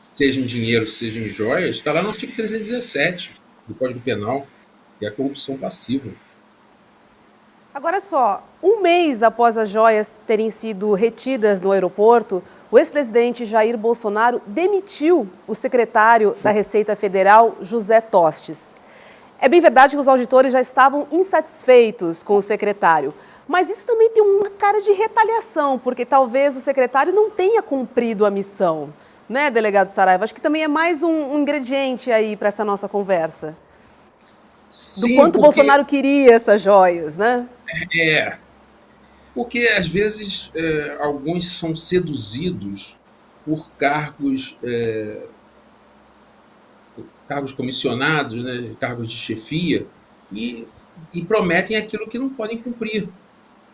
seja em dinheiro, seja em joias, está lá no artigo 317 do Código Penal, que é a corrupção passiva. Agora só, um mês após as joias terem sido retidas no aeroporto, o ex-presidente Jair Bolsonaro demitiu o secretário da Receita Federal, José Tostes. É bem verdade que os auditores já estavam insatisfeitos com o secretário, mas isso também tem uma cara de retaliação, porque talvez o secretário não tenha cumprido a missão, né, delegado Saraiva? Acho que também é mais um ingrediente aí para essa nossa conversa. Sim, do quanto o Bolsonaro queria essas joias, né? Porque às vezes alguns são seduzidos por cargos comissionados, né, cargos de chefia, e prometem aquilo que não podem cumprir.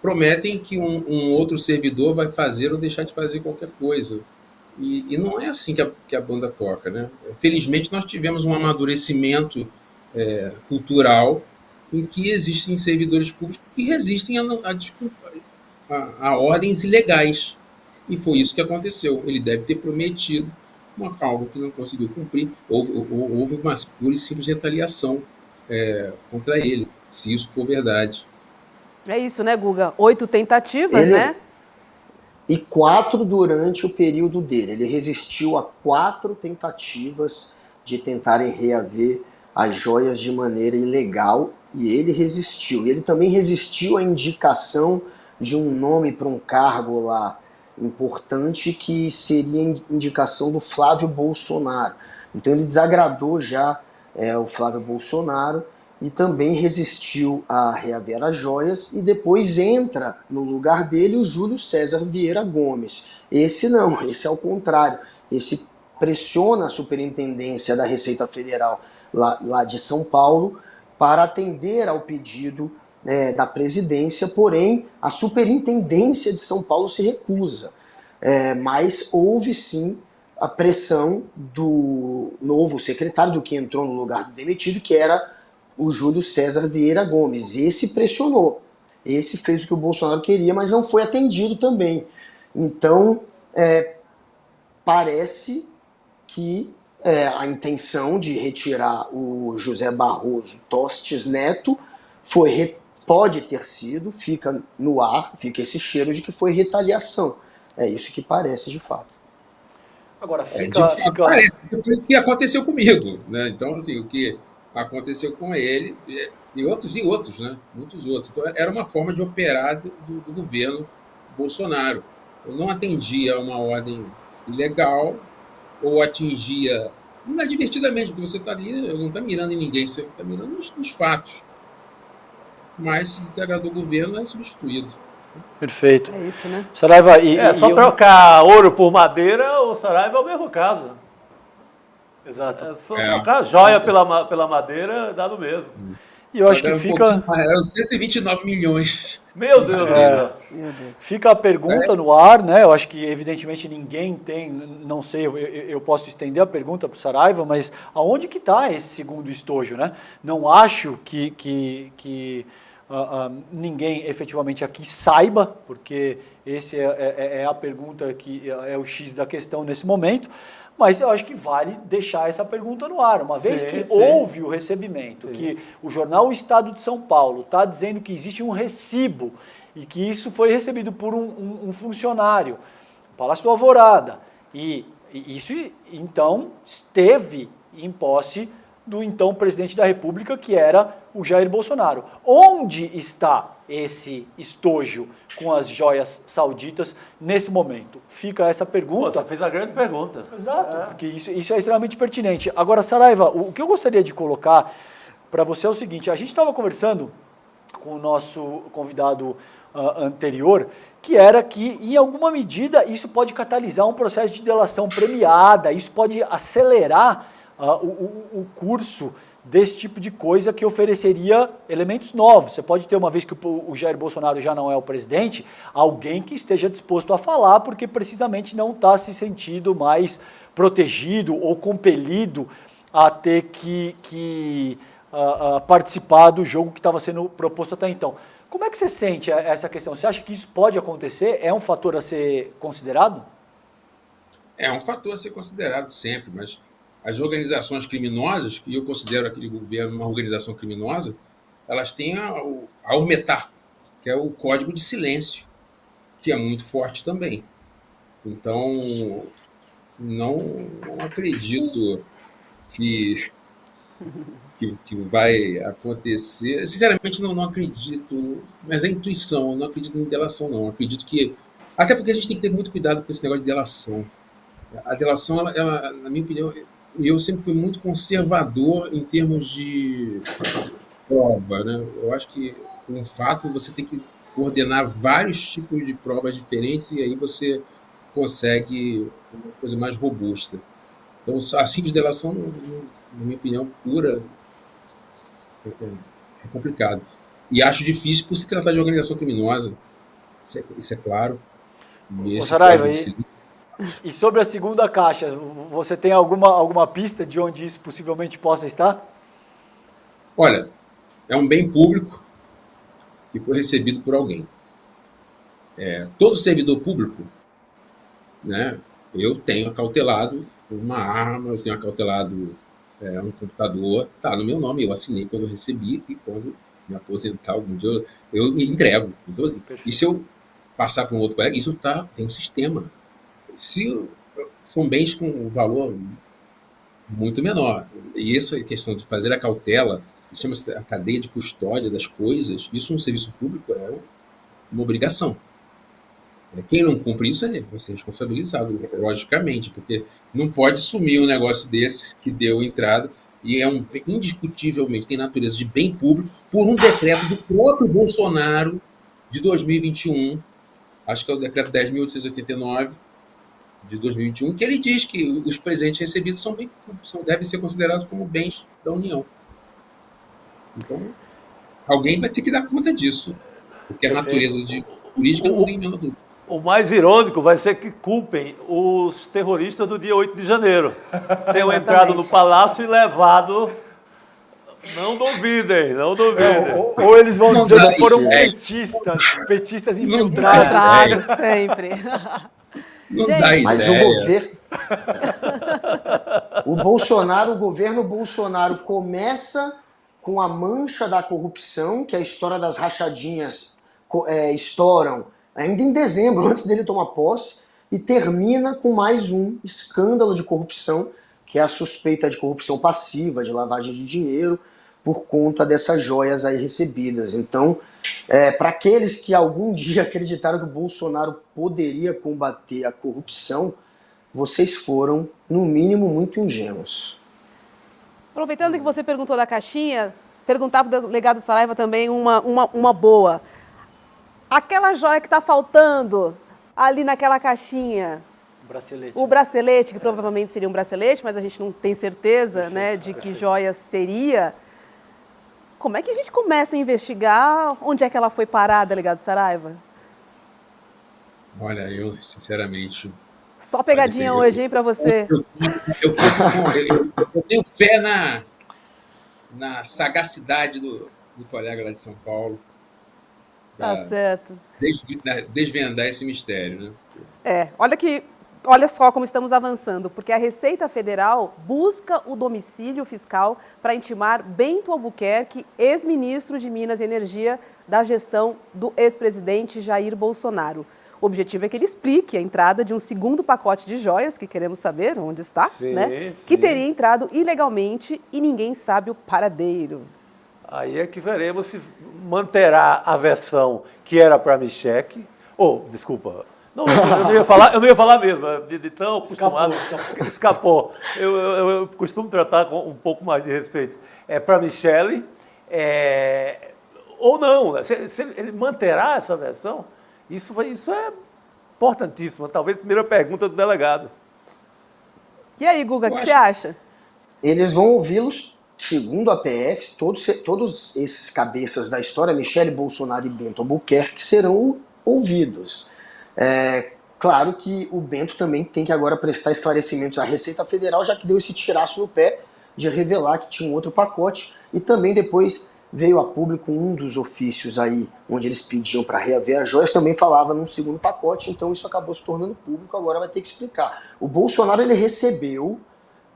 Prometem que um outro servidor vai fazer ou deixar de fazer qualquer coisa. E não é assim que a banda toca, né? Felizmente, nós tivemos um amadurecimento cultural em que existem servidores públicos que resistem a ordens ilegais. E foi isso que aconteceu. Ele deve ter prometido algo que não conseguiu cumprir. Houve uma pura e simples retaliação contra ele, se isso for verdade. É isso, né, Guga? 8 tentativas, né? E 4 durante o período dele. Ele resistiu a 4 tentativas de tentarem reaver as joias de maneira ilegal, e ele resistiu. E ele também resistiu à indicação de um nome para um cargo lá importante, que seria a indicação do Flávio Bolsonaro. Então ele desagradou já o Flávio Bolsonaro e também resistiu a reaver as joias, e depois entra no lugar dele o Júlio César Vieira Gomes. Esse não, esse é o contrário. Esse pressiona a Superintendência da Receita Federal lá de São Paulo para atender ao pedido da presidência, porém a Superintendência de São Paulo se recusa. Mas houve sim a pressão do novo secretário, do que entrou no lugar do demitido, que era o Júlio César Vieira Gomes. Esse pressionou, esse fez o que o Bolsonaro queria, mas não foi atendido também. Então, parece que a intenção de retirar o José Barroso Tostes Neto pode ter sido, fica no ar, fica esse cheiro de que foi retaliação. É isso que parece de fato. Agora, parece o que aconteceu comigo, né? Então, assim, o que aconteceu com ele e outros, né? Muitos outros. Então, era uma forma de operar do governo Bolsonaro. Eu não atendia a uma ordem ilegal ou atingia inadvertidamente, porque você está ali, não está mirando em ninguém, você está mirando nos fatos. Mas, se desagradou o governo, é substituído. Perfeito. É isso, né? Saraiva, só trocar ouro por madeira, o Saraiva é o mesmo caso. Exato. Só trocar joia pela madeira, dá no mesmo. E eu acho que fica... Eram 129 milhões. Meu Deus do céu. Fica a pergunta no ar, né? Eu acho que, evidentemente, ninguém tem, não sei, eu posso estender a pergunta para o Saraiva, mas aonde que está esse segundo estojo, né? Não acho que ninguém efetivamente aqui saiba, porque esse é a pergunta que é o X da questão nesse momento, mas eu acho que vale deixar essa pergunta no ar. Uma vez que houve o recebimento, que o jornal O Estado de São Paulo está dizendo que existe um recibo e que isso foi recebido por um funcionário, Palácio do Alvorada, e isso então esteve em posse do então presidente da República, que era o Jair Bolsonaro. Onde está esse estojo com as joias sauditas nesse momento? Fica essa pergunta. Você fez a grande pergunta. Exato, porque isso é extremamente pertinente. Agora, Saraiva, o que eu gostaria de colocar para você é o seguinte: a gente estava conversando com o nosso convidado, anterior, que era que, em alguma medida, isso pode catalisar um processo de delação premiada, isso pode acelerar o curso desse tipo de coisa que ofereceria elementos novos. Você pode ter, uma vez que o Jair Bolsonaro já não é o presidente, alguém que esteja disposto a falar, porque precisamente não está se sentindo mais protegido ou compelido a ter que participar do jogo que estava sendo proposto até então. Como é que você sente essa questão? Você acha que isso pode acontecer? É um fator a ser considerado? É um fator a ser considerado sempre, mas as organizações criminosas, que eu considero aquele governo uma organização criminosa, elas têm a ORMETÁ, que é o Código de Silêncio, que é muito forte também. Então, não acredito que vai acontecer. Sinceramente, não acredito, mas é intuição, eu não acredito em delação, não. Eu acredito que. Até porque a gente tem que ter muito cuidado com esse negócio de delação. A delação, ela, na minha opinião, eu sempre fui muito conservador em termos de prova, né? Eu acho que um fato você tem que coordenar vários tipos de provas diferentes e aí você consegue uma coisa mais robusta. Então, a simples delação, na minha opinião, pura, é complicado. E acho difícil por se tratar de organização criminosa, isso é claro. Ô, Saraiva, e sobre a segunda caixa, você tem alguma pista de onde isso possivelmente possa estar? Olha, é um bem público que foi recebido por alguém. Todo servidor público, né, eu tenho acautelado uma arma, eu tenho acautelado um computador, tá no meu nome, eu assinei quando eu recebi e quando me aposentar algum dia eu me entrego. Então, assim, e se eu passar para um outro colega, isso tem um sistema. São bens com valor muito menor. E essa questão de fazer a cautela, chama-se a cadeia de custódia das coisas, isso no serviço público é uma obrigação. Quem não cumpre isso vai ser responsabilizado, logicamente, porque não pode sumir um negócio desse que deu entrada e indiscutivelmente tem natureza de bem público por um decreto do próprio Bolsonaro de 2021, acho que é o decreto 10.889 de 2021, que ele diz que os presentes recebidos devem ser considerados como bens da União. Então, alguém vai ter que dar conta disso, porque a natureza de política não tem nenhuma dúvida. O mais irônico vai ser que culpem os terroristas do dia 8 de janeiro. Tenham entrado no palácio e levado... Não duvidem, não duvidem. Ou eles vão dizer que foram petistas infiltrados. Sempre. Não dá ideia. Mas o governo Bolsonaro começa com a mancha da corrupção, que é a história das rachadinhas estouram ainda em dezembro, antes dele tomar posse, e termina com mais um escândalo de corrupção, que é a suspeita de corrupção passiva, de lavagem de dinheiro, por conta dessas joias aí recebidas. Então, para aqueles que algum dia acreditaram que o Bolsonaro poderia combater a corrupção, vocês foram, no mínimo, muito ingênuos. Aproveitando que você perguntou da caixinha, perguntar para o delegado Saraiva também uma boa. Aquela joia que está faltando ali naquela caixinha, o bracelete, que provavelmente seria um bracelete, mas a gente não tem certeza, né, de que joia seria. Como é que a gente começa a investigar onde é que ela foi parar, delegado Saraiva? Olha, eu, sinceramente... Só pegadinha hoje, hein, para você. Eu tenho fé na sagacidade do colega lá de São Paulo. Tá certo. Desvendar esse mistério, né? Olha só como estamos avançando, porque a Receita Federal busca o domicílio fiscal para intimar Bento Albuquerque, ex-ministro de Minas e Energia da gestão do ex-presidente Jair Bolsonaro. O objetivo é que ele explique a entrada de um segundo pacote de joias, que queremos saber onde está, né? Que teria entrado ilegalmente e ninguém sabe o paradeiro. Aí é que veremos se manterá a versão que era para Michele. Desculpa. Não, eu não ia falar mesmo, de tão acostumado, escapou. Eu costumo tratar com um pouco mais de respeito. Para Michele, ou não. Né? Se ele manterá essa versão, isso é importantíssimo. Talvez a primeira pergunta do delegado. E aí, Guga, o que você acha? Eles vão ouvi-los, segundo a PF, todos esses cabeças da história, Michele Bolsonaro e Bento Albuquerque, serão ouvidos. Claro que o Bento também tem que agora prestar esclarecimentos à Receita Federal, já que deu esse tiraço no pé de revelar que tinha um outro pacote, e também depois veio a público um dos ofícios aí, onde eles pediam para reaver as joias, também falava num segundo pacote, então isso acabou se tornando público, agora vai ter que explicar. O Bolsonaro, ele recebeu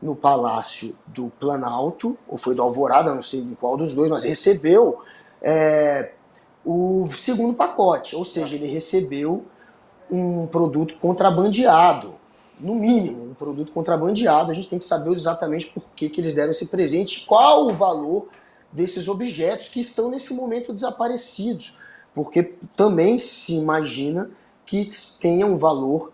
no Palácio do Planalto, ou foi do Alvorada, não sei em qual dos dois, mas recebeu o segundo pacote, ou seja, ele recebeu um produto contrabandeado, no mínimo, um produto contrabandeado. A gente tem que saber exatamente por que eles deram esse presente, qual o valor desses objetos que estão nesse momento desaparecidos, porque também se imagina que tenha um valor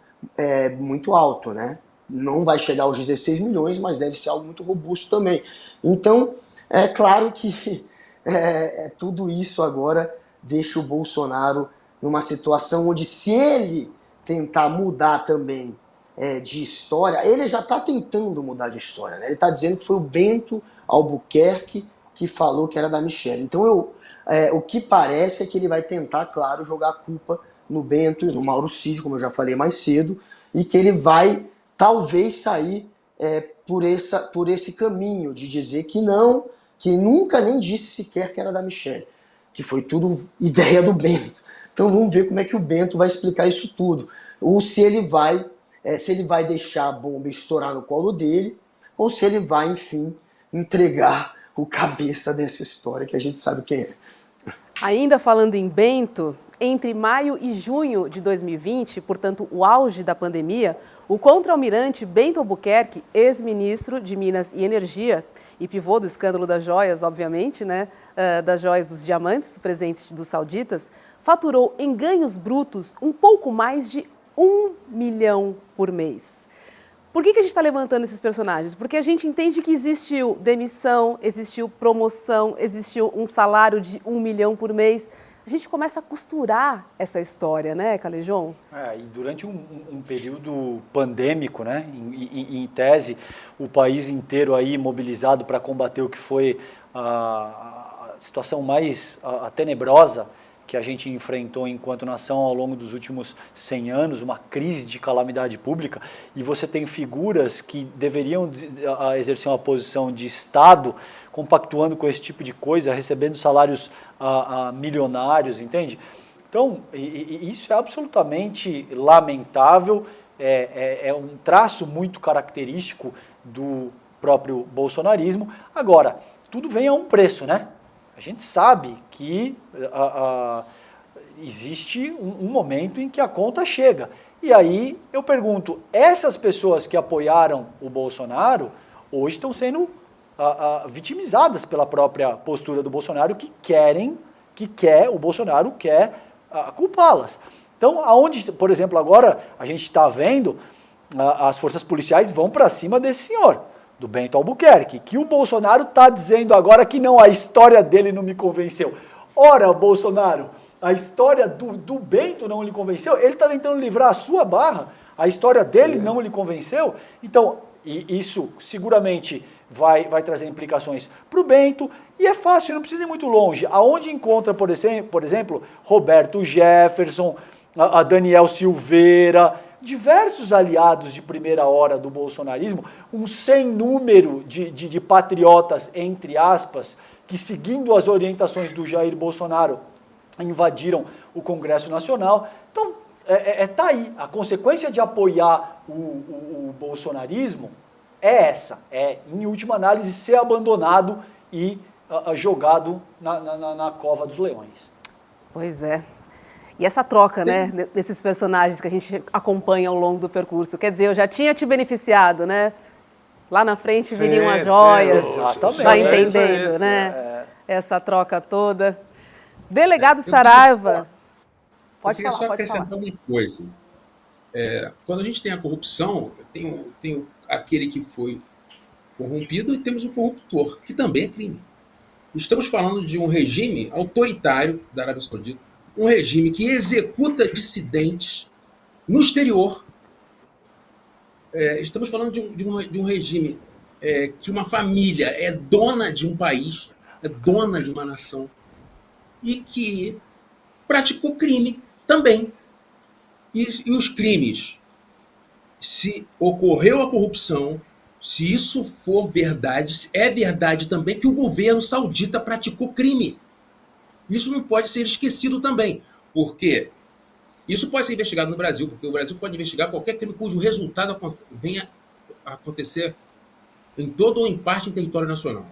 muito alto, né? Não vai chegar aos 16 milhões, mas deve ser algo muito robusto também. Então, é claro que tudo isso agora deixa o Bolsonaro numa situação onde, se ele tentar mudar também de história, ele já está tentando mudar de história, né? Ele está dizendo que foi o Bento Albuquerque que falou que era da Michele. Então, o que parece é que ele vai tentar, claro, jogar a culpa no Bento e no Mauro Cid, como eu já falei mais cedo, e que ele vai talvez sair por esse caminho de dizer que não, que nunca nem disse sequer que era da Michele, que foi tudo ideia do Bento. Então vamos ver como é que o Bento vai explicar isso tudo. Ou se ele vai deixar a bomba estourar no colo dele, ou se ele vai, enfim, entregar o cabeça dessa história, que a gente sabe quem é. Ainda falando em Bento, entre maio e junho de 2020, portanto o auge da pandemia, o contra-almirante Bento Albuquerque, ex-ministro de Minas e Energia e pivô do escândalo das joias, obviamente, né, das joias dos diamantes, presentes dos sauditas, faturou em ganhos brutos um pouco mais de 1 milhão por mês. Por que a gente está levantando esses personagens? Porque a gente entende que existiu demissão, existiu promoção, existiu um salário de 1 milhão por mês. A gente começa a costurar essa história, né, Calejon? E durante um período pandêmico, né, em tese, o país inteiro aí mobilizado para combater o que foi a situação mais tenebrosa que a gente enfrentou enquanto nação ao longo dos últimos 100 anos, uma crise de calamidade pública, e você tem figuras que deveriam exercer uma posição de Estado, compactuando com esse tipo de coisa, recebendo salários milionários, entende? Então, isso é absolutamente lamentável, é um traço muito característico do próprio bolsonarismo. Agora, tudo vem a um preço, né? A gente sabe que existe um momento em que a conta chega. E aí eu pergunto, essas pessoas que apoiaram o Bolsonaro hoje estão sendo vitimizadas pela própria postura do Bolsonaro, o Bolsonaro quer culpá-las. Então, por exemplo, agora a gente está vendo as forças policiais vão para cima desse senhor, do Bento Albuquerque, que o Bolsonaro está dizendo agora que não, a história dele não me convenceu. Ora, Bolsonaro, a história do Bento não lhe convenceu? Ele está tentando livrar a sua barra, a história dele não lhe convenceu? Então, isso seguramente vai trazer implicações para o Bento, e é fácil, não precisa ir muito longe. Aonde encontra, por exemplo, Roberto Jefferson, a Daniel Silveira, diversos aliados de primeira hora do bolsonarismo, um sem número de patriotas, entre aspas, que, seguindo as orientações do Jair Bolsonaro, invadiram o Congresso Nacional. Então, tá aí. A consequência de apoiar o bolsonarismo é essa, em última análise, ser abandonado e jogado na cova dos leões. Pois é. E essa troca, né, desses personagens que a gente acompanha ao longo do percurso. Quer dizer, eu já tinha te beneficiado, né? Lá na frente viriam as joias. Exatamente. Vai entendendo, né? Essa troca toda. Delegado Saraiva. Pode falar, eu queria só pode acrescentar falar. uma coisa. Quando a gente tem a corrupção, tem aquele que foi corrompido e temos o corruptor, que também é crime. Estamos falando de um regime autoritário da Arábia Saudita, um regime que executa dissidentes no exterior. Estamos falando de um regime que uma família é dona de um país, é dona de uma nação, e que praticou crime também. E os crimes, se ocorreu a corrupção, se isso for verdade, é verdade também que o governo saudita praticou crime. Isso não pode ser esquecido também, porque isso pode ser investigado no Brasil, porque o Brasil pode investigar qualquer crime cujo resultado venha a acontecer em todo ou em parte em território nacional.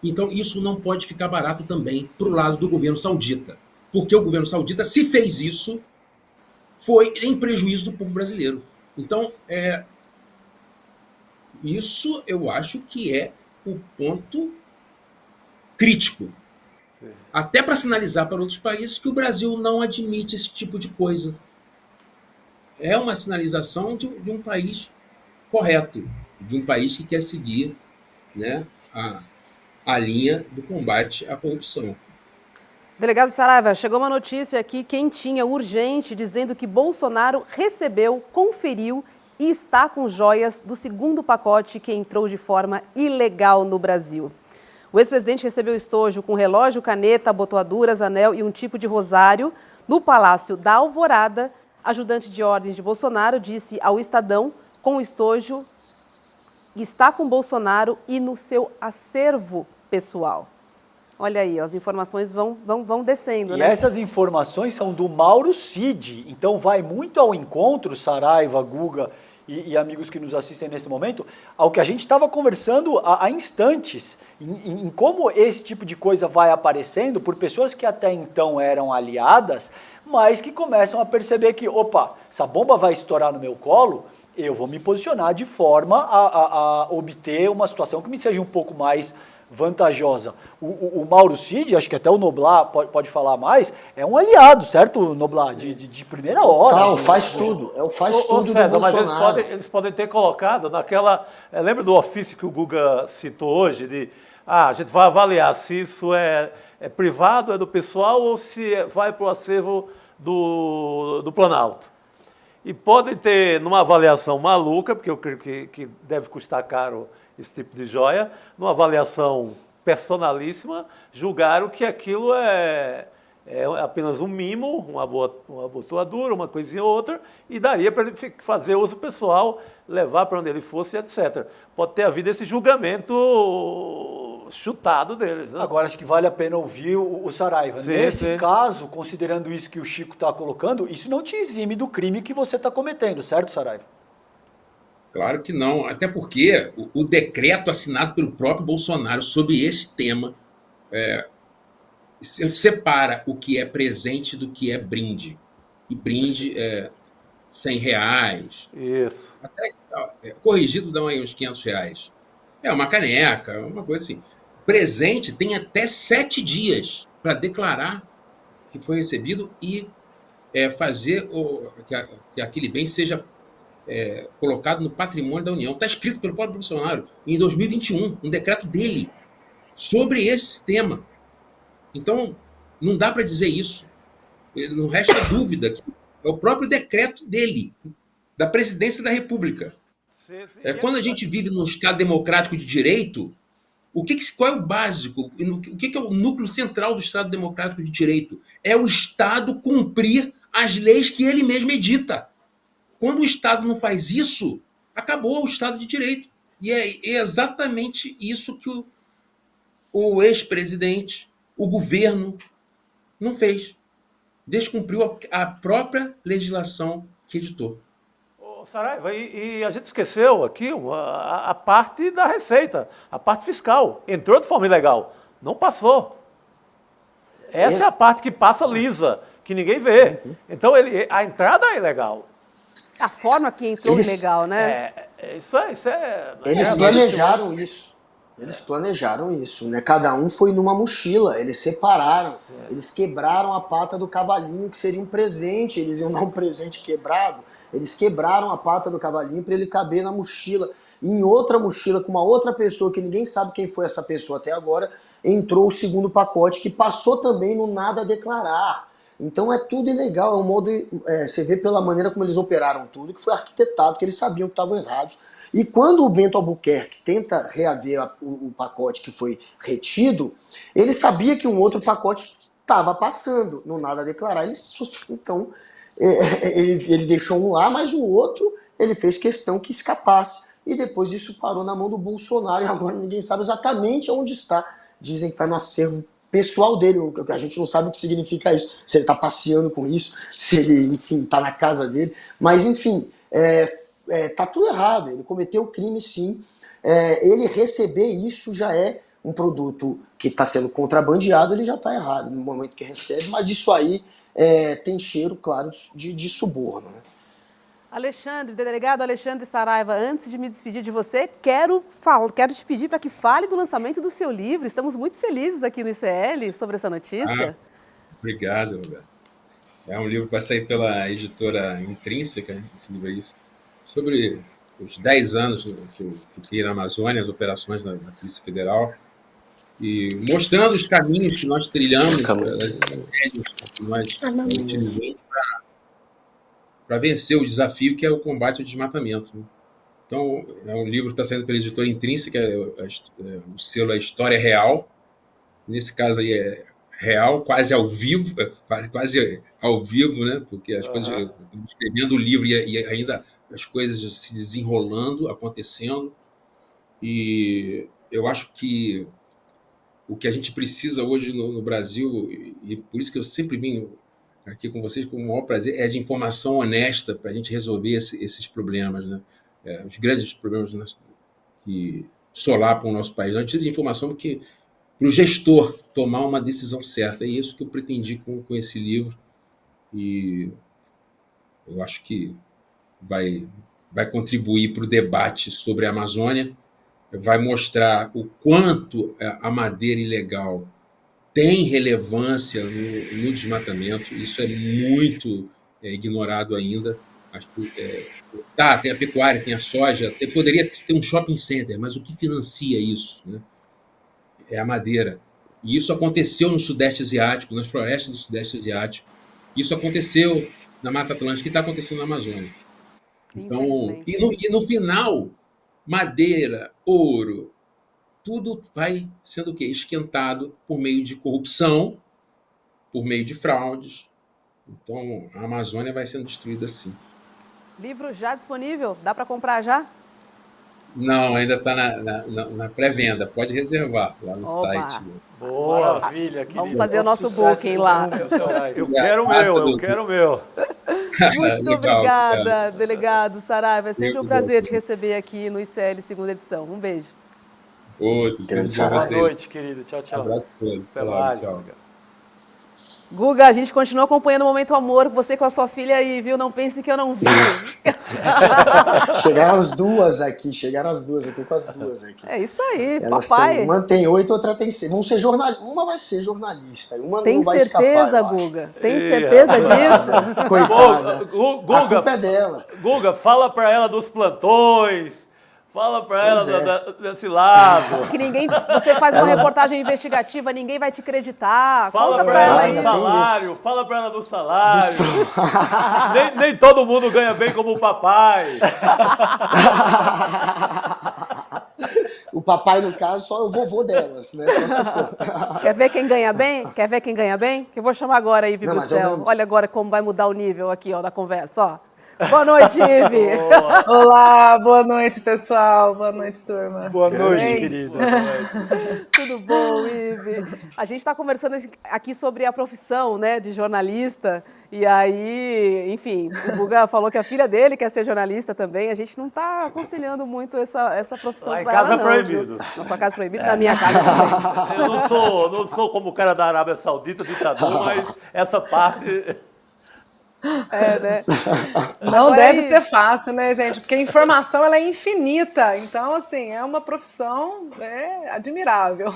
Então isso não pode ficar barato também para o lado do governo saudita, porque o governo saudita, se fez isso, foi em prejuízo do povo brasileiro. Então, isso eu acho que é o ponto crítico. Até para sinalizar para outros países que o Brasil não admite esse tipo de coisa. É uma sinalização de um país correto, de um país que quer seguir, né, a linha do combate à corrupção. Delegado Saraiva, chegou uma notícia aqui quentinha, urgente, dizendo que Bolsonaro recebeu, conferiu e está com joias do segundo pacote que entrou de forma ilegal no Brasil. O ex-presidente recebeu estojo com relógio, caneta, abotoaduras, anel e um tipo de rosário no Palácio da Alvorada. Ajudante de ordens de Bolsonaro disse ao Estadão, com o estojo, está com Bolsonaro e no seu acervo pessoal. Olha aí, as informações vão descendo, né? E essas informações são do Mauro Cid, então vai muito ao encontro, Saraiva, Guga e amigos que nos assistem nesse momento, ao que a gente estava conversando há instantes, em como esse tipo de coisa vai aparecendo por pessoas que até então eram aliadas, mas que começam a perceber que, opa, essa bomba vai estourar no meu colo, eu vou me posicionar de forma a obter uma situação que me seja um pouco mais vantajosa. O Mauro Cid, acho que até o Noblar pode falar mais, é um aliado, certo, Noblar? De primeira hora. Não, faz tudo. Faz tudo César, do mas Bolsonaro. eles podem ter colocado naquela... lembra do ofício que o Guga citou hoje? A gente vai avaliar se isso é privado, é do pessoal, ou se vai para o acervo do Planalto. E podem ter, numa avaliação maluca, porque eu creio que deve custar caro esse tipo de joia, numa avaliação personalíssima, julgaram que aquilo é apenas um mimo, uma abotoadura, uma coisinha ou outra, e daria para ele fazer uso pessoal, levar para onde ele fosse, etc. Pode ter havido esse julgamento chutado deles. Né? Agora, acho que vale a pena ouvir o Saraiva. Sim, Nesse caso, considerando isso que o Chico está colocando, isso não te exime do crime que você está cometendo, certo, Saraiva? Claro que não, até porque o decreto assinado pelo próprio Bolsonaro sobre esse tema separa o que é presente do que é brinde. E brinde é R$100. Isso. Até, corrigido dá aí uns R$500. É uma caneca, uma coisa assim. Presente tem até 7 dias para declarar que foi recebido e fazer que aquele bem seja colocado no patrimônio da União. Está escrito pelo próprio Bolsonaro em 2021, um decreto dele sobre esse tema. Então, não dá para dizer isso. Não resta dúvida que é o próprio decreto dele, da presidência da República. Quando a gente vive num Estado democrático de direito, qual é o básico? O que é o núcleo central do Estado democrático de direito? É o Estado cumprir as leis que ele mesmo edita. Quando o Estado não faz isso, acabou o Estado de Direito. E é exatamente isso que o ex-presidente, o governo, não fez. Descumpriu a própria legislação que editou. Saraiva, e a gente esqueceu aqui a parte da receita, a parte fiscal. Entrou de forma ilegal, não passou. Essa é a parte que passa lisa, que ninguém vê. Então a entrada é ilegal. A forma que entrou ilegal, né? Isso é... Eles planejaram isso. Eles planejaram isso, né? Cada um foi numa mochila, eles separaram, eles quebraram a pata do cavalinho, que seria um presente, eles iam dar um presente quebrado, eles quebraram a pata do cavalinho para ele caber na mochila, em outra mochila com uma outra pessoa que ninguém sabe quem foi essa pessoa até agora, entrou o segundo pacote, que passou também no nada a declarar. Então é tudo ilegal, é um modo, você vê pela maneira como eles operaram tudo, que foi arquitetado, que eles sabiam que estavam errados. E quando o Bento Albuquerque tenta reaver o pacote que foi retido, ele sabia que um outro pacote estava passando, no nada a declarar. Então, ele deixou um lá, mas o outro ele fez questão que escapasse. E depois isso parou na mão do Bolsonaro e agora ninguém sabe exatamente onde está. Dizem que está no acervo pessoal dele, a gente não sabe o que significa isso, se ele está passeando com isso, se ele, enfim, está na casa dele, mas enfim, tá tudo errado, ele cometeu crime sim, ele receber isso já é um produto que está sendo contrabandeado, ele já está errado no momento que recebe, mas isso aí tem cheiro, claro, de suborno, né? Alexandre, delegado Alexandre Saraiva, antes de me despedir de você, quero te pedir para que fale do lançamento do seu livro. Estamos muito felizes aqui no ICL sobre essa notícia. Obrigado, Roberto. É um livro que vai sair pela editora Intrínseca, esse livro é isso, sobre os 10 anos que eu fiquei na Amazônia, as operações da Polícia Federal, e mostrando os caminhos que nós trilhamos, as estratégias que nós utilizamos para vencer o desafio que é o combate ao desmatamento. Então, é um livro que está saindo pela editora Intrínseca, o selo é História Real. Nesse caso aí é real, quase ao vivo, né? Porque as coisas, eu estou escrevendo o livro e ainda as coisas se desenrolando, acontecendo. E eu acho que o que a gente precisa hoje no Brasil, e por isso que eu sempre vim aqui com vocês com o maior prazer, é de informação honesta para a gente resolver esses problemas, né? Os grandes problemas que solapam o nosso país. A gente precisa de informação porque para o gestor tomar uma decisão certa. É isso que eu pretendi com esse livro. E eu acho que vai contribuir para o debate sobre a Amazônia, vai mostrar o quanto a madeira ilegal tem relevância no desmatamento. Isso é muito ignorado ainda. Tem a pecuária, tem a soja, poderia ter um shopping center, mas o que financia isso, né? É a madeira. E isso aconteceu no Sudeste Asiático, nas florestas do Sudeste Asiático. Isso aconteceu na Mata Atlântica e está acontecendo na Amazônia. Então, e no final, madeira, ouro, tudo vai sendo o quê? Esquentado por meio de corrupção, por meio de fraudes. Então, a Amazônia vai sendo destruída assim. Livro já disponível? Dá para comprar já? Não, ainda está na pré-venda. Pode reservar lá no site. Boa, maravilha, querido. Vamos fazer o nosso booking lá. Eu quero o meu. Muito obrigada, delegado Saraiva. É sempre um prazer te receber aqui no ICL segunda edição. Um beijo. Outro. Boa noite, querido. Tchau, tchau. Abraço a todos. Até mais. Tchau. Guga, a gente continua acompanhando o Momento Amor, você com a sua filha aí, viu? Não pense que eu não vi. Chegaram as duas, eu tô com as duas aqui. É isso aí, Elas papai. Uma tem 8, outra tem 6. Uma vai ser jornalista, uma tem não vai escapar. Tem certeza, Guga? Tem certeza disso? Coitada. Guga, a culpa é dela. Guga, fala pra ela dos plantões. Fala pra ela desse lado. Que você faz uma reportagem investigativa, ninguém vai te acreditar. Fala pra ela do salário. Fala pra ela do salário. nem todo mundo ganha bem como o papai. O papai, no caso, só é o vovô delas, né? Só se for. Quer ver quem ganha bem? Que eu vou chamar agora aí, Ivi Bucel. Olha agora como vai mudar o nível aqui, ó, da conversa, ó. Boa noite, Ivi. Olá, boa noite, pessoal. Boa noite, turma. Boa noite, querida. Tudo bom, Ivi? A gente está conversando aqui sobre a profissão, né, de jornalista. E aí, enfim, o Guga falou que a filha dele quer ser jornalista também. A gente não está aconselhando muito essa profissão para ela, não. Em casa é proibido. Na sua casa é proibido, na minha casa também. Eu não sou como o cara da Arábia Saudita, ditador, mas essa parte... né? Não agora deve ser fácil, né, gente? Porque a informação ela é infinita. Então, assim, é uma profissão admirável.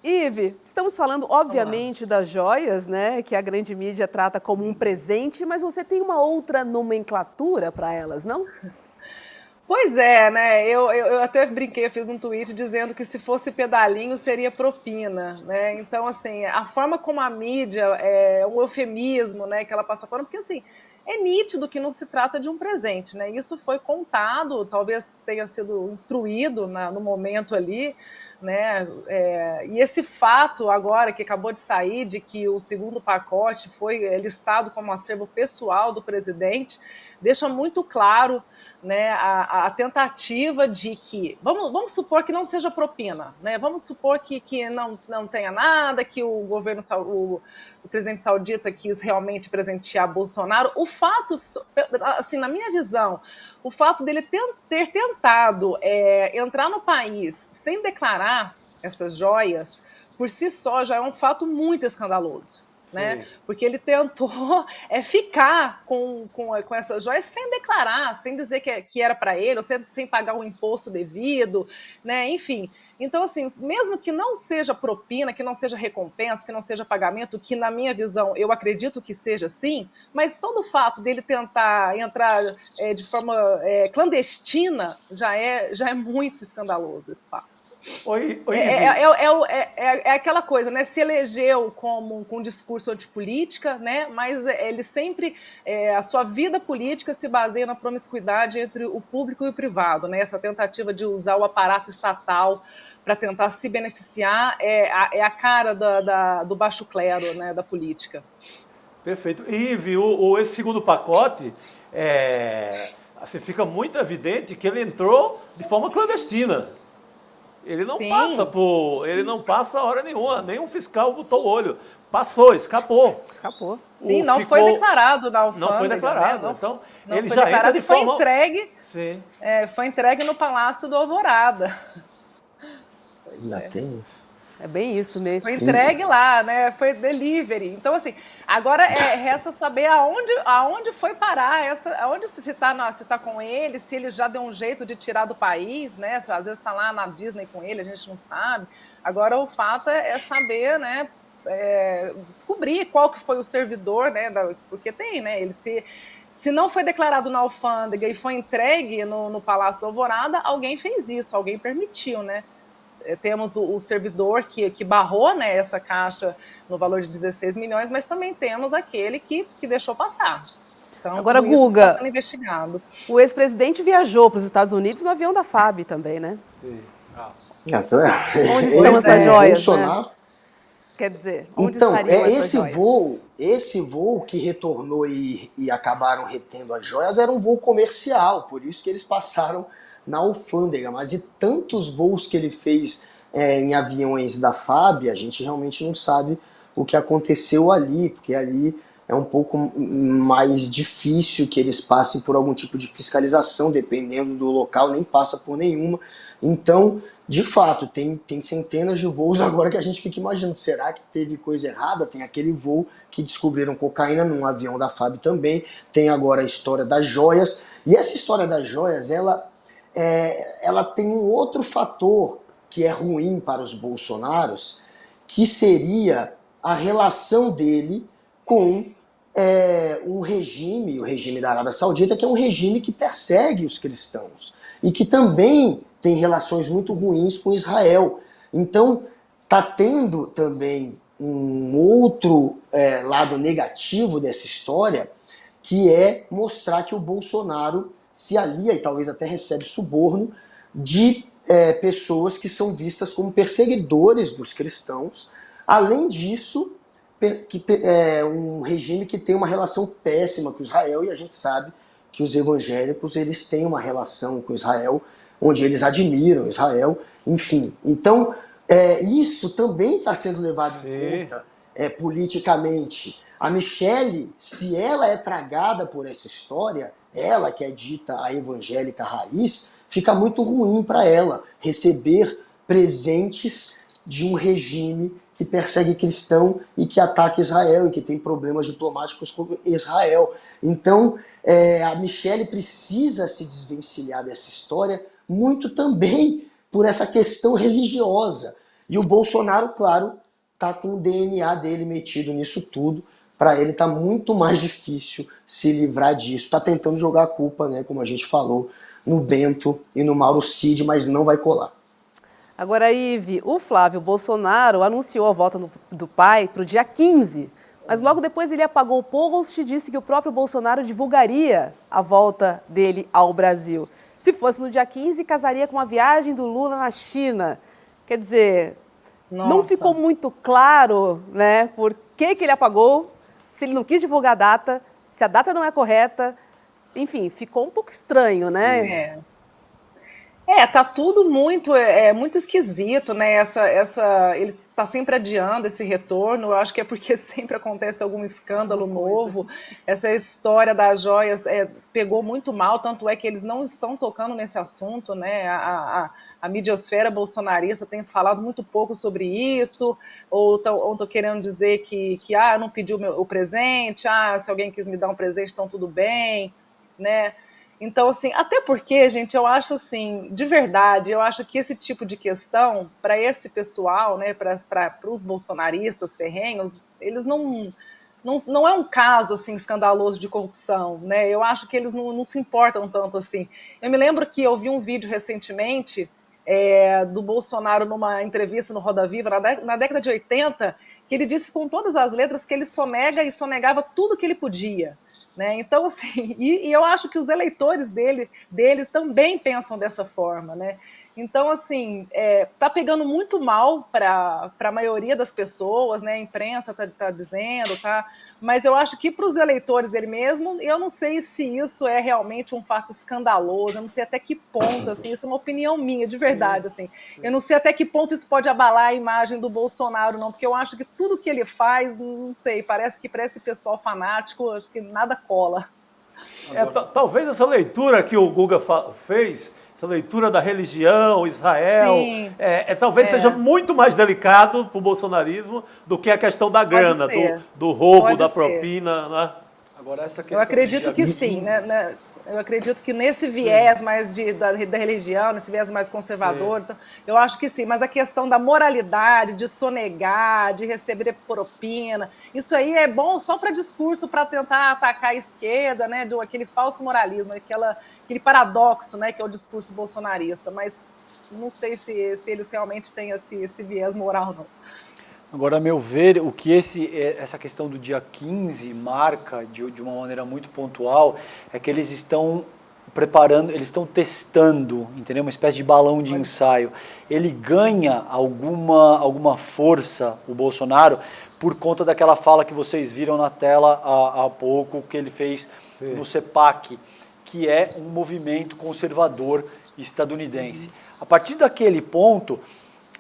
Ivi, estamos falando, obviamente, das joias, né? Que a grande mídia trata como um presente, mas você tem uma outra nomenclatura para elas, não? Pois é, né? Eu até brinquei, eu fiz um tweet dizendo que se fosse pedalinho seria propina, né? Então, assim, a forma como a mídia é um eufemismo, né? Que ela passa por, porque assim, é nítido que não se trata de um presente, né? Isso foi contado, talvez tenha sido instruído no momento ali, né? E esse fato agora que acabou de sair de que o segundo pacote foi listado como acervo pessoal do presidente, deixa muito claro, né, a tentativa de que, vamos supor que não seja propina, né, vamos supor que não tenha nada, que o governo, o presidente saudita quis realmente presentear Bolsonaro. O fato, assim, na minha visão, o fato dele ter tentado entrar no país sem declarar essas joias, por si só já é um fato muito escandaloso. Né? Porque ele tentou ficar com essas joias sem declarar, sem dizer que era para ele, ou sem pagar o imposto devido, né? Enfim. Então, assim, mesmo que não seja propina, que não seja recompensa, que não seja pagamento, que na minha visão eu acredito que seja assim, mas só do fato dele tentar entrar de forma clandestina já é muito escandaloso esse fato. É aquela coisa, né? Se elegeu com um discurso antipolítica, né? Mas ele sempre, a sua vida política se baseia na promiscuidade entre o público e o privado, né? Essa tentativa de usar o aparato estatal para tentar se beneficiar é a cara do baixo clero, né? Da política. Perfeito. E esse segundo pacote, assim, fica muito evidente que ele entrou de forma clandestina. Ele não passa hora nenhuma, nenhum fiscal botou o olho. Passou, escapou. Sim, não foi declarado na alfândega. Não foi declarado, né? Então não ele foi já declarado entra de e foi forma... entregue. Sim. Foi entregue no Palácio do Alvorada. É bem isso mesmo. Foi entregue lá, né? Foi delivery. Então, assim, agora resta saber aonde foi parar, aonde se tá com ele, se ele já deu um jeito de tirar do país, né? Se às vezes está lá na Disney com ele, a gente não sabe. Agora o fato é saber, né? Descobrir qual que foi o servidor, né? Porque tem, né? Ele se não foi declarado na alfândega e foi entregue no Palácio do Alvorada, alguém fez isso, alguém permitiu, né? Temos o servidor que barrou, né, essa caixa no valor de 16 milhões, mas também temos aquele que deixou passar. Então, agora, Guga, está sendo investigado. O ex-presidente viajou para os Estados Unidos no avião da FAB também, né? Sim. Onde estão essas joias, Bolsonaro. Né? Quer dizer, onde então, estariam essas joias? Esse voo que retornou e acabaram retendo as joias era um voo comercial, por isso que eles passaram na alfândega, mas e tantos voos que ele fez em aviões da FAB, a gente realmente não sabe o que aconteceu ali, porque ali é um pouco mais difícil que eles passem por algum tipo de fiscalização, dependendo do local, nem passa por nenhuma. Então, de fato, tem centenas de voos agora que a gente fica imaginando, será que teve coisa errada? Tem aquele voo que descobriram cocaína num avião da FAB também, tem agora a história das joias, e essa história das joias, ela tem um outro fator que é ruim para os bolsonaros, que seria a relação dele com um regime, o regime da Arábia Saudita, que é um regime que persegue os cristãos e que também tem relações muito ruins com Israel. Então, está tendo também um outro lado negativo dessa história, que é mostrar que o Bolsonaro se alia e talvez até recebe suborno de pessoas que são vistas como perseguidores dos cristãos. Além disso, um regime que tem uma relação péssima com Israel, e a gente sabe que os evangélicos eles têm uma relação com Israel, onde eles admiram Israel, enfim. Então, isso também está sendo levado em conta politicamente. A Michelle, se ela é tragada por essa história, ela que é dita a evangélica raiz, fica muito ruim para ela receber presentes de um regime que persegue cristão e que ataca Israel e que tem problemas diplomáticos com Israel. Então, a Michelle precisa se desvencilhar dessa história muito também por essa questão religiosa. E o Bolsonaro, claro, está com o DNA dele metido nisso tudo. Para ele está muito mais difícil se livrar disso. Está tentando jogar a culpa, né, como a gente falou, no Bento e no Mauro Cid, mas não vai colar. Agora, Ive, o Flávio Bolsonaro anunciou a volta do pai para o dia 15, mas logo depois ele apagou o post e disse que o próprio Bolsonaro divulgaria a volta dele ao Brasil. Se fosse no dia 15, casaria com a viagem do Lula na China. Quer dizer, não ficou muito claro, né, por que ele apagou, se ele não quis divulgar a data, se a data não é correta. Enfim, ficou um pouco estranho, né? Tá tudo muito esquisito, né? Ele tá sempre adiando esse retorno. Eu acho que é porque sempre acontece algum escândalo novo. Essa história das joias pegou muito mal, tanto é que eles não estão tocando nesse assunto, né? A midiosfera bolsonarista tem falado muito pouco sobre isso, ou tô querendo dizer que eu não pedi o presente, se alguém quis me dar um presente, então tudo bem, né? Então, assim, até porque, gente, eu acho assim, de verdade, eu acho que esse tipo de questão, para esse pessoal, né, para os bolsonaristas ferrenhos, eles não é um caso, assim, escandaloso de corrupção, né? Eu acho que eles não se importam tanto assim. Eu me lembro que eu vi um vídeo recentemente do Bolsonaro numa entrevista no Roda Viva, na década de 80, que ele disse com todas as letras que ele sonegava tudo que ele podia. Né? Então, assim, e eu acho que os eleitores dele também pensam dessa forma, né? Então, assim, tá pegando muito mal para a maioria das pessoas, né? A imprensa tá dizendo, tá? Mas eu acho que para os eleitores dele mesmo, eu não sei se isso é realmente um fato escandaloso, eu não sei até que ponto, assim, isso é uma opinião minha, de verdade, assim. Eu não sei até que ponto isso pode abalar a imagem do Bolsonaro, não, porque eu acho que tudo que ele faz, não sei, parece que para esse pessoal fanático, acho que nada cola. Talvez essa leitura que o Guga fez, essa leitura da religião, Israel, talvez seja muito mais delicado para o bolsonarismo do que a questão da grana, do roubo, da propina. Né? Agora, essa questão eu acredito que sim, né? Eu acredito que nesse viés mais da religião, nesse viés mais conservador, então, eu acho que sim, mas a questão da moralidade, de sonegar, de receber propina, isso aí é bom só para discurso, para tentar atacar a esquerda, né, aquele falso moralismo, aquele paradoxo, né, que é o discurso bolsonarista, mas não sei se eles realmente têm esse viés moral, não. Agora, a meu ver, o que essa questão do dia 15 marca de uma maneira muito pontual é que eles estão preparando, eles estão testando, entendeu? Uma espécie de balão de ensaio. Ele ganha alguma força, o Bolsonaro, por conta daquela fala que vocês viram na tela há pouco, que ele fez no CEPAC, que é um movimento conservador estadunidense. A partir daquele ponto,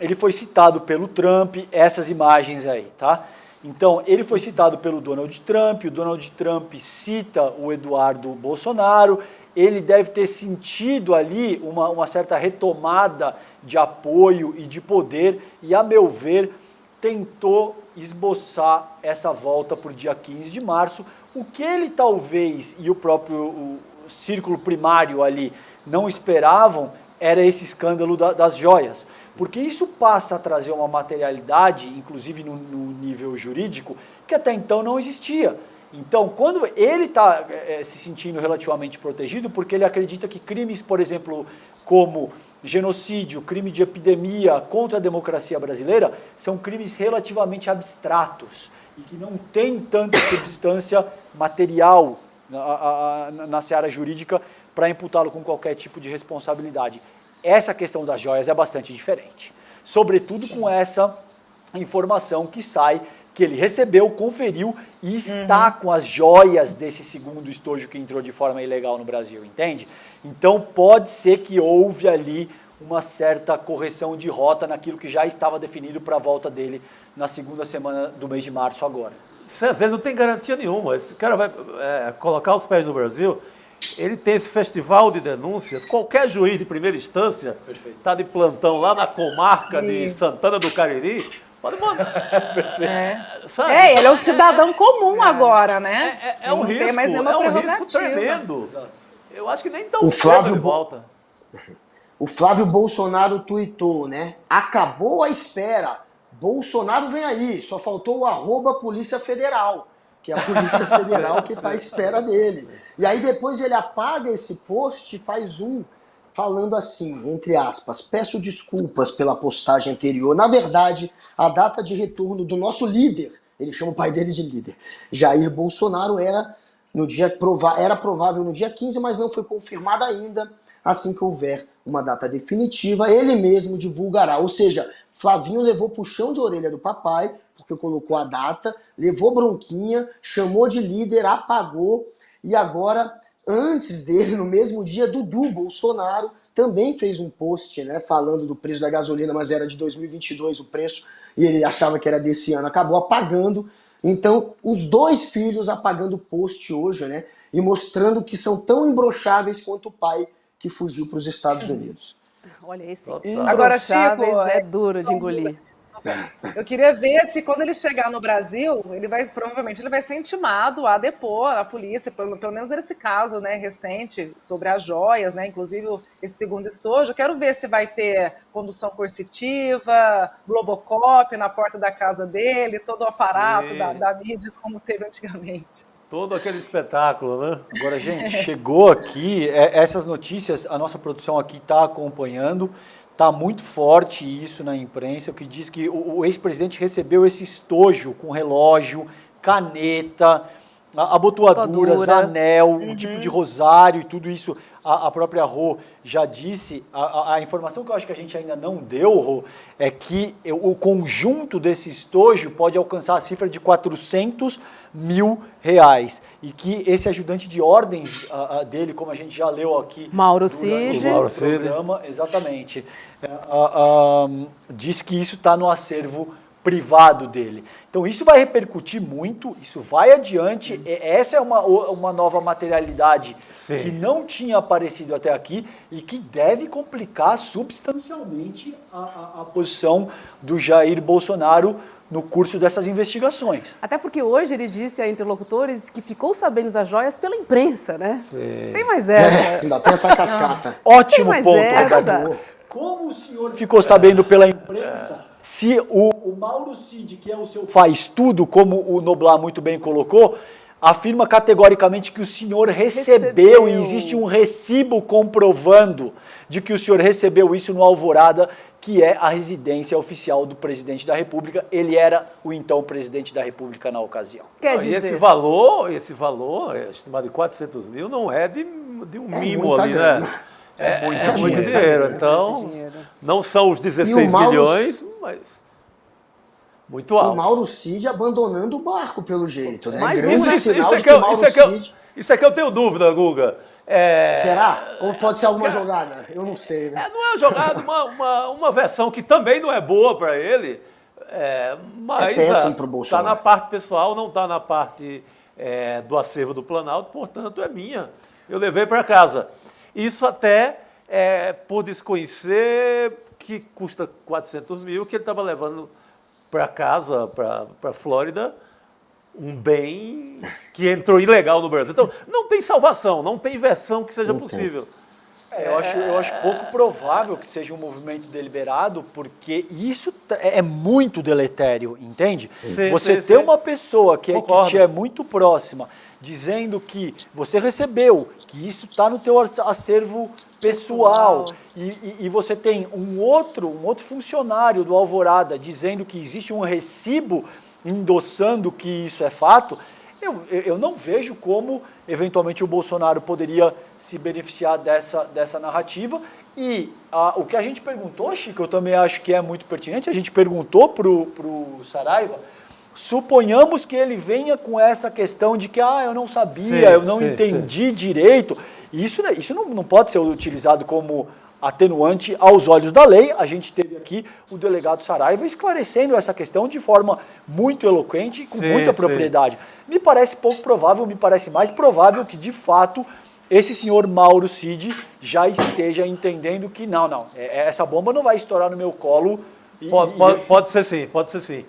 ele foi citado pelo Trump, essas imagens aí, tá? Então, ele foi citado pelo Donald Trump, o Donald Trump cita o Eduardo Bolsonaro, ele deve ter sentido ali uma certa retomada de apoio e de poder, e, a meu ver, tentou esboçar essa volta para o dia 15 de março, o que ele talvez, e o próprio círculo primário ali, não esperavam, era esse escândalo das joias. Porque isso passa a trazer uma materialidade, inclusive no nível jurídico, que até então não existia. Então, quando ele está se sentindo relativamente protegido, porque ele acredita que crimes, por exemplo, como genocídio, crime de epidemia contra a democracia brasileira, são crimes relativamente abstratos e que não têm tanta substância material na seara jurídica para imputá-lo com qualquer tipo de responsabilidade. Essa questão das joias é bastante diferente, sobretudo com essa informação que sai, que ele recebeu, conferiu e está com as joias desse segundo estojo que entrou de forma ilegal no Brasil, entende? Então pode ser que houve ali uma certa correção de rota naquilo que já estava definido para a volta dele na segunda semana do mês de março agora. César, ele não tem garantia nenhuma, esse cara vai colocar os pés no Brasil. Ele tem esse festival de denúncias, qualquer juiz de primeira instância está de plantão lá na comarca de Santana do Cariri, pode mandar. Ele é um cidadão comum agora, né? É um risco, risco tremendo. Eu acho que nem tão cedo ele volta. O Flávio Bolsonaro tuitou, né? Acabou a espera. Bolsonaro vem aí, só faltou o @Polícia Federal. que é a Polícia Federal que está à espera dele. E aí depois ele apaga esse post e faz um falando assim, entre aspas, peço desculpas pela postagem anterior. Na verdade, a data de retorno do nosso líder, ele chama o pai dele de líder, Jair Bolsonaro, era provável no dia 15, mas não foi confirmada ainda. Assim que houver uma data definitiva, ele mesmo divulgará. Ou seja, Flavinho levou puxão de orelha do papai, porque colocou a data, levou bronquinha, chamou de líder, apagou, e agora, antes dele, no mesmo dia, Dudu Bolsonaro também fez um post, né, falando do preço da gasolina, mas era de 2022 o preço, e ele achava que era desse ano, acabou apagando. Então, os dois filhos apagando o post hoje, né, e mostrando que são tão imbrocháveis quanto o pai que fugiu para os Estados Unidos. Olha, esse Agora, Chico, é duro de engolir. Eu queria ver se quando ele chegar no Brasil, provavelmente ele vai ser intimado a depor a polícia, pelo menos nesse caso, né, recente, sobre as joias, né, inclusive esse segundo estojo. Eu quero ver se vai ter condução coercitiva, Globocop na porta da casa dele, todo o aparato da mídia como teve antigamente. Todo aquele espetáculo, né? Agora, gente, chegou aqui, essas notícias, a nossa produção aqui está acompanhando, está muito forte isso na imprensa, o que diz que o ex-presidente recebeu esse estojo com relógio, caneta, abotoaduras, anel, um tipo de rosário e tudo isso. A própria Rô já disse, a informação que eu acho que a gente ainda não deu, Rô, é que o conjunto desse estojo pode alcançar a cifra de R$400 mil, e que esse ajudante de ordens dele, como a gente já leu aqui Mauro durante Cid, o programa, exatamente, diz que isso está no acervo privado dele. Então isso vai repercutir muito, isso vai adiante, essa é uma nova materialidade que não tinha aparecido até aqui e que deve complicar substancialmente a posição do Jair Bolsonaro no curso dessas investigações. até porque hoje ele disse a interlocutores que ficou sabendo das joias pela imprensa, né? Tem mais essa. Ainda tem essa cascata. Ótimo Tem mais ponto, essa. Roberto. Como o senhor ficou sabendo pela imprensa? Se o Mauro Cid, que é o seu faz tudo, como o Noblar muito bem colocou, afirma categoricamente que o senhor recebeu e existe um recibo comprovando de que o senhor recebeu isso no Alvorada, que é a residência oficial do presidente da República. Ele era o então presidente da República na ocasião. Quer E dizer, esse valor, estimado de 400 mil, não é de um mimo muita ali, grana. né? É muito dinheiro. Então, não são os 16 Mauro- milhões, mas muito alto. O Mauro Cid abandonando o barco, pelo jeito, né? Mais Grande um, né? sinal de que o Mauro Cid... Isso aqui eu tenho dúvida, Guga. Será? Ou pode ser alguma jogada? Eu não sei, né? Não é uma jogada, uma versão que também não é boa para ele, mas péssimo pro está Bolsonaro. na parte pessoal, não está na parte do acervo do Planalto, portanto é minha. Eu levei para casa. Isso até por desconhecer que custa 400 mil, que ele estava levando para casa, para a Flórida, um bem que entrou ilegal no Brasil. Então, não tem salvação, não tem versão que seja possível. Eu acho pouco provável que seja um movimento deliberado, porque isso é muito deletério, entende? Você ter uma pessoa que te é muito próxima, dizendo que você recebeu, que isso está no teu acervo pessoal, e você tem um outro funcionário do Alvorada dizendo que existe um recibo endossando que isso é fato, eu não vejo como, eventualmente, o Bolsonaro poderia se beneficiar dessa narrativa. E o que a gente perguntou, Chico, eu também acho que é muito pertinente, a gente perguntou pro Saraiva, suponhamos que ele venha com essa questão de que eu não sabia, eu não entendi direito. Isso não pode ser utilizado como atenuante aos olhos da lei. A gente teve aqui o delegado Saraiva esclarecendo essa questão de forma muito eloquente, com muita propriedade. Me parece pouco provável, me parece mais provável que, de fato, esse senhor Mauro Cid já esteja entendendo que não, essa bomba não vai estourar no meu colo. Pode ser sim.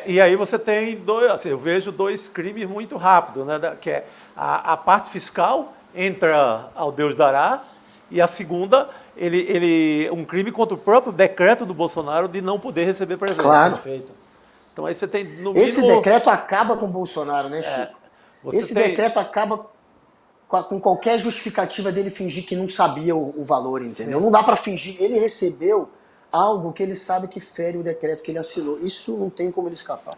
E aí você tem eu vejo dois crimes muito rápidos, né? Que é a parte fiscal entra ao Deus dará, e a segunda, um crime contra o próprio decreto do Bolsonaro de não poder receber presente. Claro. Perfeito. Então aí você tem, no mínimo... Esse decreto acaba com o Bolsonaro, né, Chico? Esse decreto acaba com qualquer justificativa dele fingir que não sabia o valor, entendeu? Não dá para fingir. Ele recebeu algo que ele sabe que fere o decreto que ele assinou. Isso não tem como ele escapar.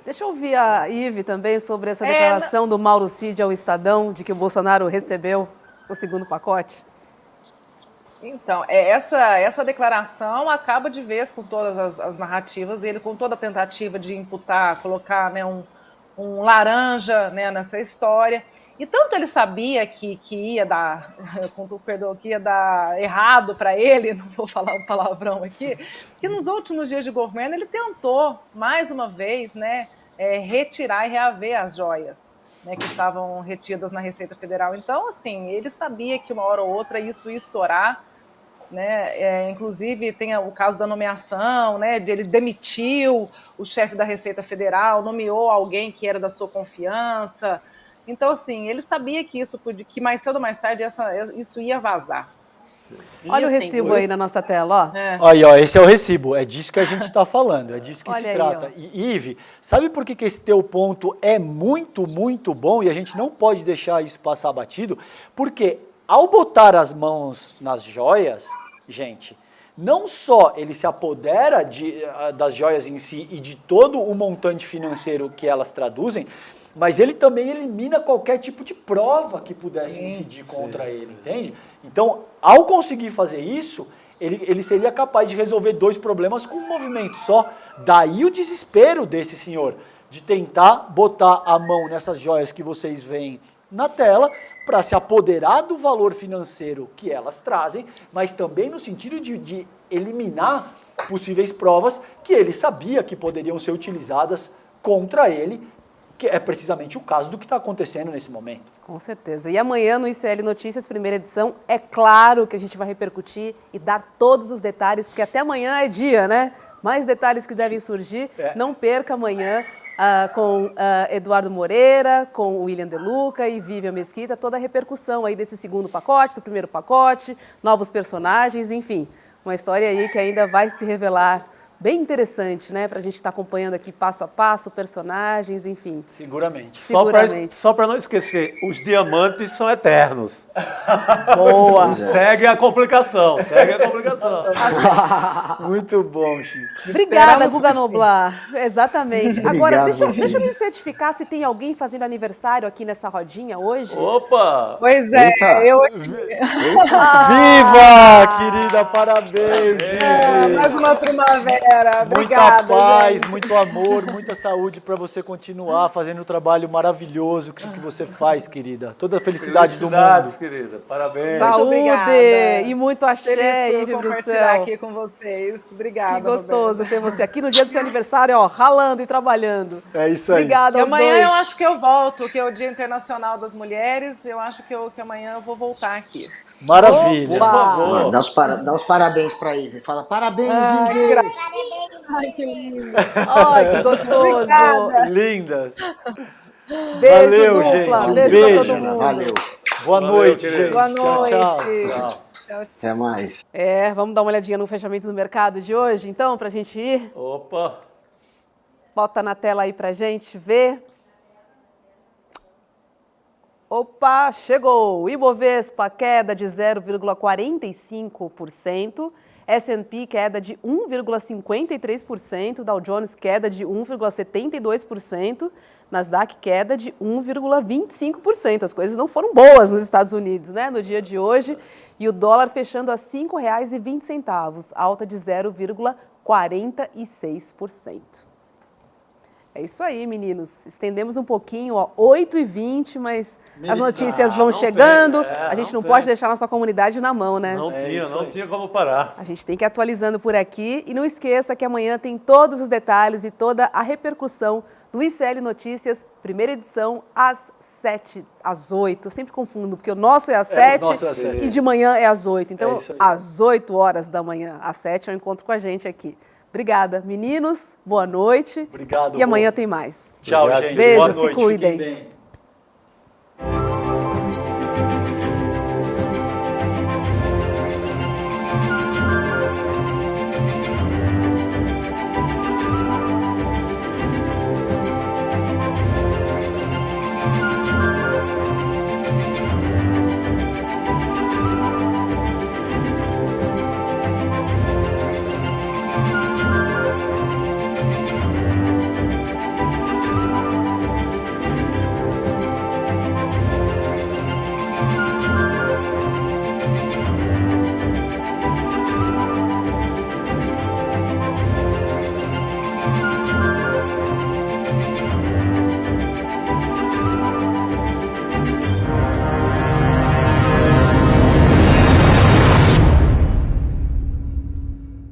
Deixa eu ouvir a Ive também sobre essa declaração do Mauro Cid ao Estadão de que o Bolsonaro recebeu o segundo pacote. Então, essa declaração acaba de vez com todas as narrativas dele, com toda a tentativa de imputar, colocar, né, um laranja, né, nessa história. E tanto ele sabia que ia dar, com todo perdão, que ia dar errado para ele, não vou falar um palavrão aqui, que nos últimos dias de governo ele tentou, mais uma vez, né, retirar e reaver as joias, né, que estavam retidas na Receita Federal. Então, assim, ele sabia que uma hora ou outra isso ia estourar, né? Inclusive tem o caso da nomeação, né? Ele demitiu o chefe da Receita Federal, nomeou alguém que era da sua confiança. Então, assim, ele sabia que que mais cedo ou mais tarde isso ia vazar. Olha o recibo aí na nossa tela, ó. Aí, ó, esse é o recibo, é disso que a gente está falando, é disso que Olha se aí, trata. ó. E, Ive, sabe por que esse teu ponto é muito, muito bom e a gente não pode deixar isso passar batido? Porque ao botar as mãos nas joias, gente, não só ele se apodera das joias em si e de todo o montante financeiro que elas traduzem, mas ele também elimina qualquer tipo de prova que pudesse incidir contra ele, entende? Então, ao conseguir fazer isso, ele seria capaz de resolver 2 problemas com um movimento só. Daí o desespero desse senhor de tentar botar a mão nessas joias que vocês veem na tela para se apoderar do valor financeiro que elas trazem, mas também no sentido de eliminar possíveis provas que ele sabia que poderiam ser utilizadas contra ele, que é precisamente o caso do que está acontecendo nesse momento. Com certeza. E amanhã no ICL Notícias, primeira edição, é claro que a gente vai repercutir e dar todos os detalhes, porque até amanhã é dia, né? Mais detalhes que devem surgir. Não perca amanhã com Eduardo Moreira, com o William De Luca e Vivian Mesquita, toda a repercussão aí desse segundo pacote, do primeiro pacote, novos personagens, enfim. Uma história aí que ainda vai se revelar bem interessante, né? Pra gente estar acompanhando aqui passo a passo, personagens, enfim. Seguramente. Só para não esquecer, os diamantes são eternos. Boa! Segue a complicação, Muito bom, Chico. Obrigada, Guga Noblar. Exatamente. Agora, Obrigado deixa eu me certificar se tem alguém fazendo aniversário aqui nessa rodinha hoje. Opa! Pois é, Eita. eu Viva, querida, parabéns, Vivi. mais uma primavera. Muita Obrigada, paz, gente. muito amor, muita saúde para você continuar fazendo o trabalho maravilhoso que você faz, querida. Toda a felicidade do Felicidades, mundo. querida. Parabéns. Saúde obrigada. e muito axé, Feliz Ive por compartilhar Bruxel. aqui com vocês. Obrigada. Que gostoso ter você aqui no dia do seu aniversário, ó, ralando e trabalhando. É isso aí. Obrigada E aos amanhã dois. eu acho que eu volto, que é o Dia Internacional das Mulheres. Eu acho que amanhã eu vou voltar aqui. Maravilha. Por favor. Dá os parabéns pra Ive. Fala, parabéns, Ive. Ai, que lindo. Ai, que gostoso. Obrigada. Lindas. Beijo Valeu, dupla. gente. Um Beijo, beijo. pra todo mundo. Valeu. Boa noite, querido. gente. Boa Tchau, noite. tchau. Até mais. Vamos dar uma olhadinha no fechamento do mercado de hoje, então, pra gente ir. Opa! Bota na tela aí pra gente ver. Opa, chegou! Ibovespa, queda de 0,45%, S&P queda de 1,53%, Dow Jones queda de 1,72%, Nasdaq queda de 1,25%. As coisas não foram boas nos Estados Unidos, né, no dia de hoje. E o dólar fechando a R$ 5,20, alta de 0,46%. É isso aí, meninos. Estendemos um pouquinho, ó, 8h20, mas as notícias vão não chegando. tem, A gente não não tem. pode deixar nossa comunidade na mão, né? Não isso aí. tinha como parar. A gente tem que ir atualizando por aqui. E não esqueça que amanhã tem todos os detalhes e toda a repercussão do ICL Notícias, primeira edição, às 7, às 8. Eu sempre confundo, porque o nosso é às 7 nosso é às 7. e de manhã é às 8. Então, isso aí. às 8 horas da manhã, às 7, é o encontro com a gente aqui. Obrigada, meninos. Boa noite. Obrigado, E amanhã Rô. tem mais. Tchau, Obrigado, gente. Beijo, Boa se noite. cuidem. Fiquem bem.